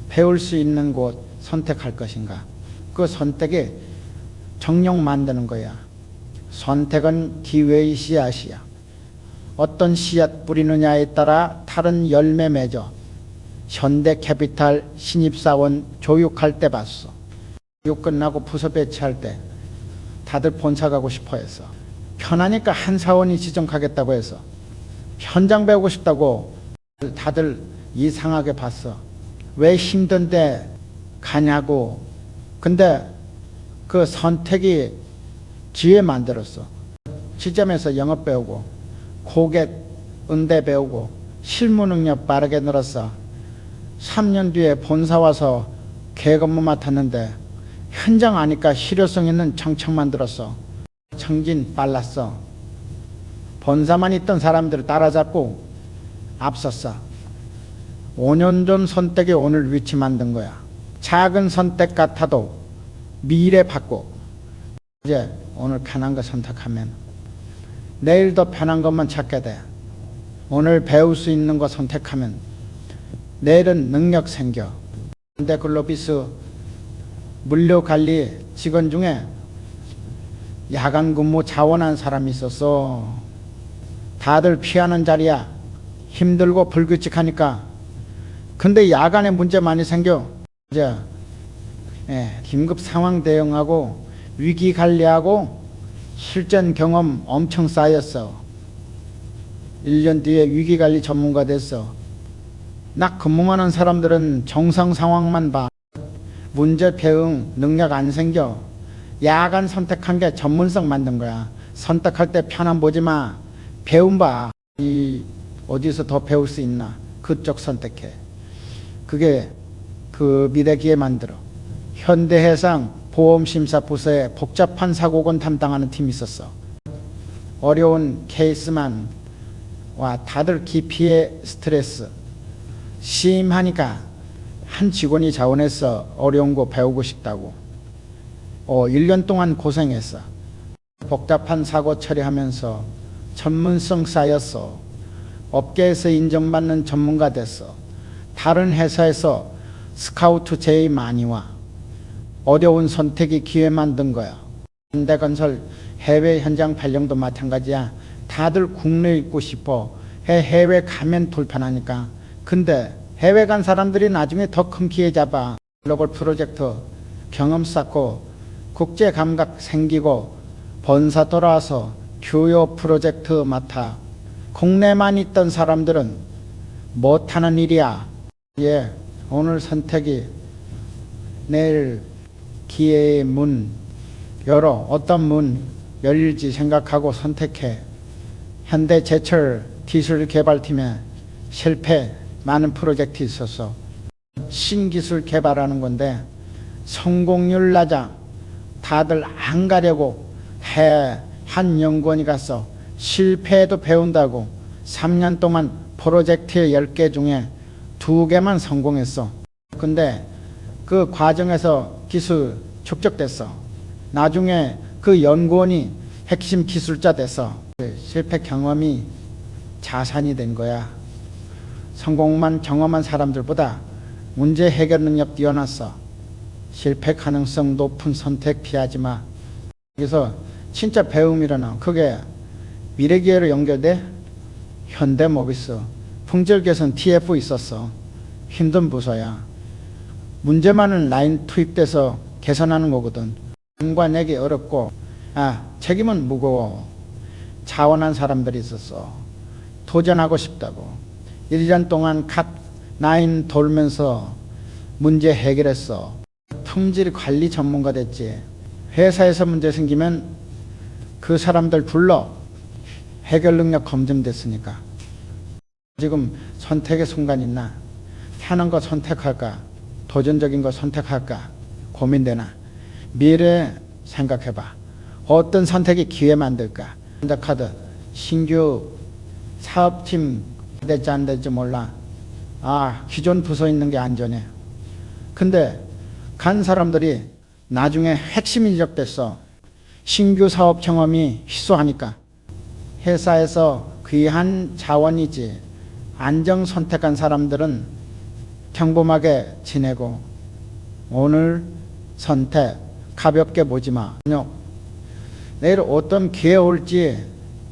배울 수 있는 곳 선택할 것인가. 그 선택이 정력 만드는 거야. 선택은 기회의 씨앗이야. 어떤 씨앗 뿌리느냐에 따라 다른 열매 맺어. 현대캐피탈 신입사원 교육할 때 봤어. 교육 끝나고 부서 배치할 때 다들 본사 가고 싶어 했어. 편하니까 한 사원이 지정하겠다고 해서 현장 배우고 싶다고 다들 이상하게 봤어. 왜 힘든데 가냐고. 근데 그 선택이 기회 만들었어. 지점에서 영업 배우고 고객 응대 배우고 실무 능력 빠르게 늘었어. 3년 뒤에 본사 와서 계획 업무 맡았는데 현장 아니까 실효성 있는 정책 만들었어. 청진 빨랐어. 본사만 있던 사람들을 따라잡고 앞섰어. 5년 전 선택이 오늘 위치 만든 거야. 작은 선택 같아도 미래 바꿔. 이제 오늘 편한 거 선택하면 내일 더 편한 것만 찾게 돼. 오늘 배울 수 있는 거 선택하면 내일은 능력 생겨. 현대글로비스 물류관리 직원 중에 야간 근무 자원한 사람이 있었어. 다들 피하는 자리야. 힘들고 불규칙하니까. 근데 야간에 문제 많이 생겨. 이제 긴급 상황 대응하고 위기 관리하고 실전 경험 엄청 쌓였어. 1년 뒤에 위기관리 전문가 됐어. 나 근무하는 사람들은 정상 상황만 봐. 문제 대응 능력 안 생겨. 야간 선택한 게 전문성 만든 거야. 선택할 때 편안 보지 마. 배움 봐. 어디서 더 배울 수 있나. 그쪽 선택해. 그게 그 미래 기회 만들어. 현대해상 보험심사부서에 복잡한 사고건 담당하는 팀이 있었어. 어려운 케이스만 와 다들 기피의 스트레스 심하니까 한 직원이 자원해서 어려운 거 배우고 싶다고 1년 동안 고생했어. 복잡한 사고 처리하면서 전문성 쌓였어. 업계에서 인정받는 전문가 됐어. 다른 회사에서 스카우트 제의 많이 와. 어려운 선택이 기회 만든 거야. 현대건설 해외 현장 발령도 마찬가지야. 다들 국내에 있고 싶어. 해외 가면 불편하니까. 근데 해외 간 사람들이 나중에 더 큰 기회 잡아. 글로벌 프로젝트 경험 쌓고 국제 감각 생기고 본사 돌아와서 주요 프로젝트 맡아. 국내만 있던 사람들은 못하는 일이야. 예, 오늘 선택이 내일 기회의 문 열어 어떤 문 열릴지 생각하고 선택해. 현대제철 기술개발팀에 실패 많은 프로젝트 있었어. 신기술 개발하는 건데 성공률 낮아. 다들 안 가려고 해. 한 연구원이 가서 실패해도 배운다고 3년 동안 프로젝트 10개 중에 2개만 성공했어. 근데 그 과정에서 기술 축적됐어. 나중에 그 연구원이 핵심 기술자 됐어. 실패 경험이 자산이 된 거야. 성공만 경험한 사람들보다 문제 해결 능력 뛰어났어. 실패 가능성 높은 선택 피하지 마. 그래서 진짜 배움이라나 그게 미래기회로 연결돼. 현대모비스 품질 개선 TF 있었어. 힘든 부서야. 문제 많은 라인 투입돼서 개선하는 거거든. 공과 내기 어렵고 책임은 무거워. 자원한 사람들이 있었어. 도전하고 싶다고 1년 동안 갓 라인 돌면서 문제 해결했어. 품질 관리 전문가 됐지. 회사에서 문제 생기면 그 사람들 불러. 해결 능력 검증됐으니까. 지금 선택의 순간 있나? 하는 거 선택할까? 도전적인 거 선택할까? 고민되나? 미래 생각해봐. 어떤 선택이 기회 만들까? 카드 신규 사업팀 될지 안 될지 몰라. 기존 부서 있는 게 안전해. 근데 간 사람들이 나중에 핵심 인력 됐어. 신규 사업 경험이 희소하니까. 회사에서 귀한 자원이지. 안정 선택한 사람들은 평범하게 지내고 오늘 선택 가볍게 보지 마. 내일 어떤 기회 올지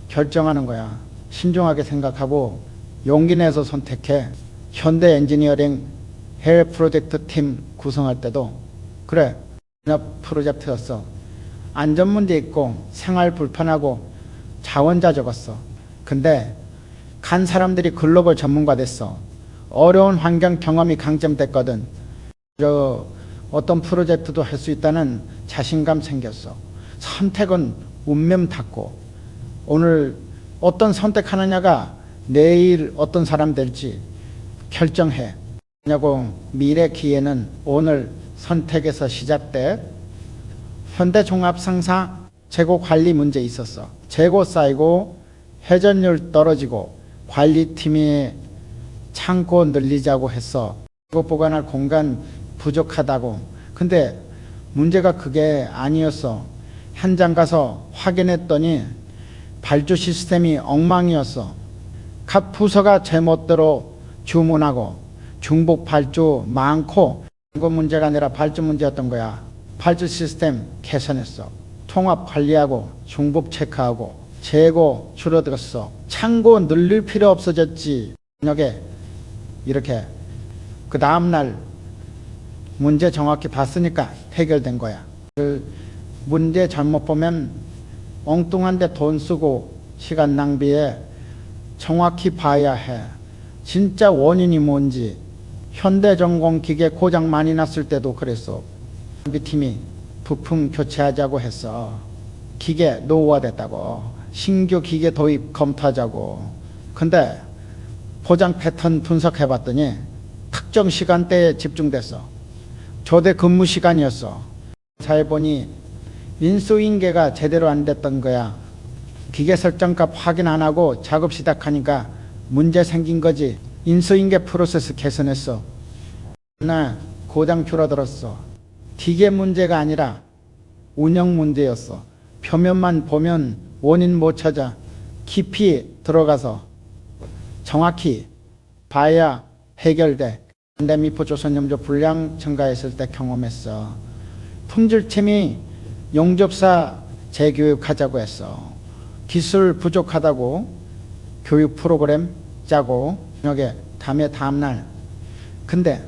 결정하는 거야. 신중하게 생각하고 용기 내서 선택해. 현대 엔지니어링 해외 프로젝트 팀 구성할 때도 그래. 프로젝트였어. 안전 문제 있고 생활 불편하고 자원자 적었어. 근데 간 사람들이 글로벌 전문가 됐어. 어려운 환경 경험이 강점됐거든. 어떤 프로젝트도 할 수 있다는 자신감 생겼어. 선택은 운명 탔고 오늘 어떤 선택하느냐가 내일 어떤 사람 될지 결정해. 미래 기회는 오늘 선택에서 시작돼. 현대종합상사 재고 관리 문제 있었어. 재고 쌓이고 회전율 떨어지고 관리팀이 창고 늘리자고 했어. 재고 보관할 공간 부족하다고. 근데 문제가 그게 아니었어. 현장 가서 확인했더니 발주 시스템이 엉망이었어. 각 부서가 제멋대로 주문하고 중복 발주 많고. 이거 문제가 아니라 발주 문제였던 거야. 발주 시스템 개선했어. 통합 관리하고 중복 체크하고 재고 줄어들었어. 창고 늘릴 필요 없어졌지. 저녁에 이렇게 그 다음날 문제 정확히 봤으니까 해결된 거야. 그 문제 잘못 보면 엉뚱한데 돈 쓰고 시간 낭비해. 정확히 봐야 해. 진짜 원인이 뭔지. 현대전공 기계 고장 많이 났을 때도 그랬어. 준비팀이 부품 교체하자고 했어. 기계 노후화됐다고. 신규 기계 도입 검토하자고. 근데 포장 패턴 분석해봤더니 특정 시간대에 집중됐어. 조대 근무 시간이었어. 잘 보니 인수인계가 제대로 안 됐던 거야. 기계 설정값 확인 안 하고 작업 시작하니까 문제 생긴 거지. 인수인계 프로세스 개선했어. 나 고장 줄어들었어. 기계 문제가 아니라 운영 문제였어. 표면만 보면 원인 못 찾아. 깊이 들어가서 정확히 봐야 해결돼. 현대미포 조선염조 불량 첨가했을 때 경험했어. 품질팀이 용접사 재교육하자고 했어. 기술 부족하다고 교육 프로그램 짜고 저녁에 다음날. 근데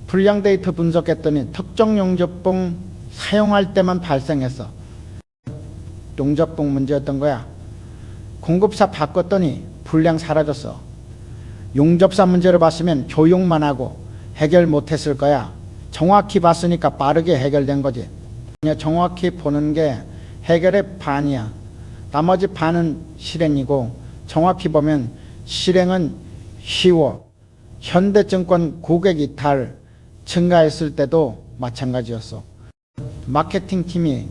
불량 데이터 분석했더니 특정 용접봉 사용할 때만 발생했어. 용접봉 문제였던 거야. 공급사 바꿨더니 분량 사라졌어. 용접사 문제를 봤으면 교육만 하고 해결 못했을 거야. 정확히 봤으니까 빠르게 해결된 거지. 정확히 보는 게 해결의 반이야. 나머지 반은 실행이고 정확히 보면 실행은 쉬워. 현대증권 고객 이탈 증가했을 때도 마찬가지였어. 마케팅팀이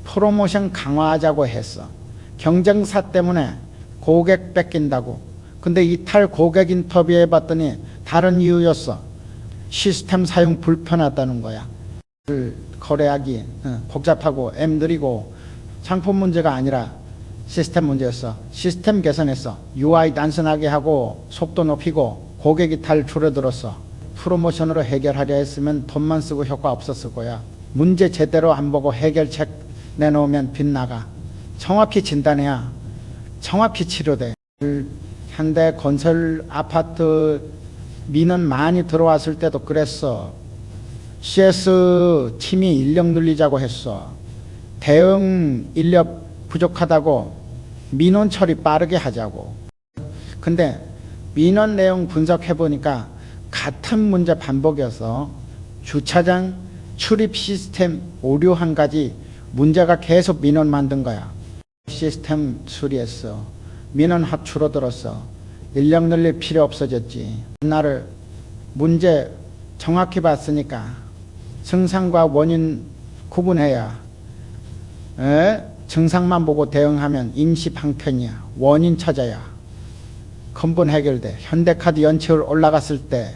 프로모션 강화하자고 했어. 경쟁사 때문에 고객 뺏긴다고. 근데 이탈 고객 인터뷰 해봤더니 다른 이유였어. 시스템 사용 불편하다는 거야. 거래하기 복잡하고 M 느리고 상품 문제가 아니라 시스템 문제였어. 시스템 개선했어. UI 단순하게 하고 속도 높이고 고객 이탈 줄어들었어. 프로모션으로 해결하려 했으면 돈만 쓰고 효과 없었을 거야. 문제 제대로 안 보고 해결책 내놓으면 빗나가. 정확히 진단해야 정확히 치료돼. 현대 건설 아파트 민원 많이 들어왔을 때도 그랬어. CS 팀이 인력 늘리자고 했어. 대응 인력 부족하다고 민원 처리 빠르게 하자고. 근데 민원 내용 분석해 보니까 같은 문제 반복이어서 주차장 출입 시스템 오류 한 가지 문제가 계속 민원 만든 거야. 시스템 수리했어. 민원 확 줄어들었어. 인력 늘릴 필요 없어졌지. 나를 문제 정확히 봤으니까 증상과 원인 구분해야 증상만 보고 대응하면 임시 방편이야. 원인 찾아야 근본 해결돼. 현대카드 연체율 올라갔을 때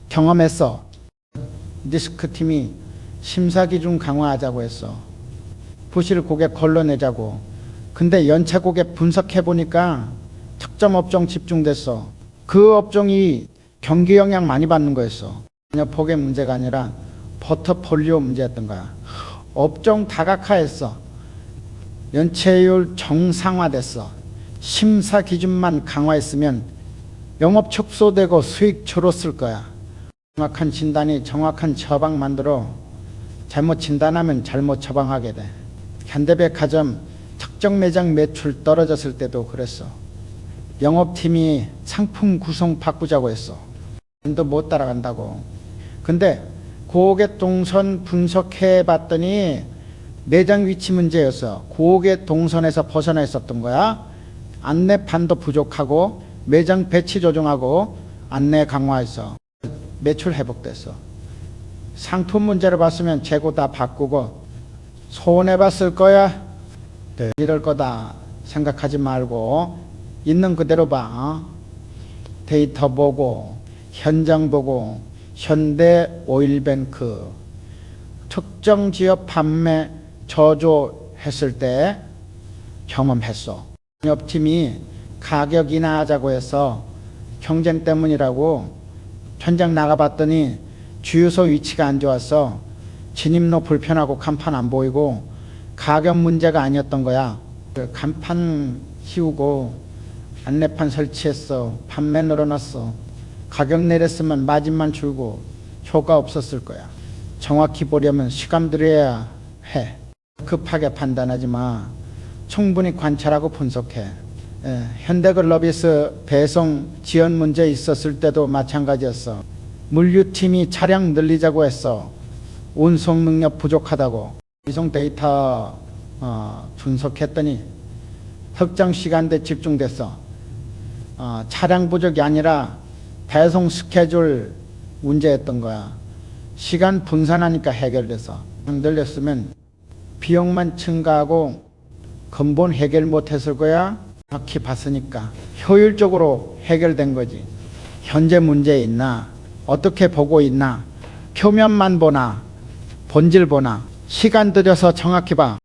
경험했어. 리스크팀이 심사기준 강화하자고 했어. 부실 고객 걸러내자고. 근데 연체 고객 분석해보니까 특정 업종 집중됐어. 그 업종이 경기 영향 많이 받는 거였어. 폭의 문제가 아니라 포트폴리오 문제였던 거야. 업종 다각화했어. 연체율 정상화됐어. 심사 기준만 강화했으면 영업 축소되고 수익 줄었을 거야. 정확한 진단이 정확한 처방 만들어. 잘못 진단하면 잘못 처방하게 돼. 현대백화점 특정 매장 매출 떨어졌을 때도 그랬어. 영업팀이 상품 구성 바꾸자고 했어. 또 못 따라간다고. 근데 고객 동선 분석해 봤더니 매장 위치 문제였어. 고객 동선에서 벗어나 있었던 거야. 안내판도 부족하고 매장 배치 조정하고 안내 강화했어. 매출 회복됐어. 상품 문제를 봤으면 재고 다 바꾸고 손해봤을 거야. 이럴 거다 생각하지 말고 있는 그대로 봐. 데이터 보고 현장 보고 현대 오일뱅크 특정 지역 판매 저조했을 때 경험했어. 옆팀이 가격 인하하자고 해서 경쟁 때문이라고 현장 나가봤더니 주유소 위치가 안 좋아서 진입로 불편하고 간판 안 보이고 가격 문제가 아니었던 거야. 간판 씌우고 안내판 설치했어. 판매 늘어났어. 가격 내렸으면 마진만 줄고 효과 없었을 거야. 정확히 보려면 시간 들여야 해. 급하게 판단하지 마. 충분히 관찰하고 분석해. 현대글로비스 배송 지연 문제 있었을 때도 마찬가지였어. 물류팀이 차량 늘리자고 했어. 운송 능력 부족하다고. 이송 데이터 분석했더니 특정 시간대 집중됐어. 차량 부족이 아니라 배송 스케줄 문제였던 거야. 시간 분산하니까 해결돼서. 늘렸으면 비용만 증가하고 근본 해결 못했을 거야. 정확히 봤으니까 효율적으로 해결된 거지. 현재 문제 있나, 어떻게 보고 있나, 표면만 보나 본질 보나. 시간 들여서 정확히 봐.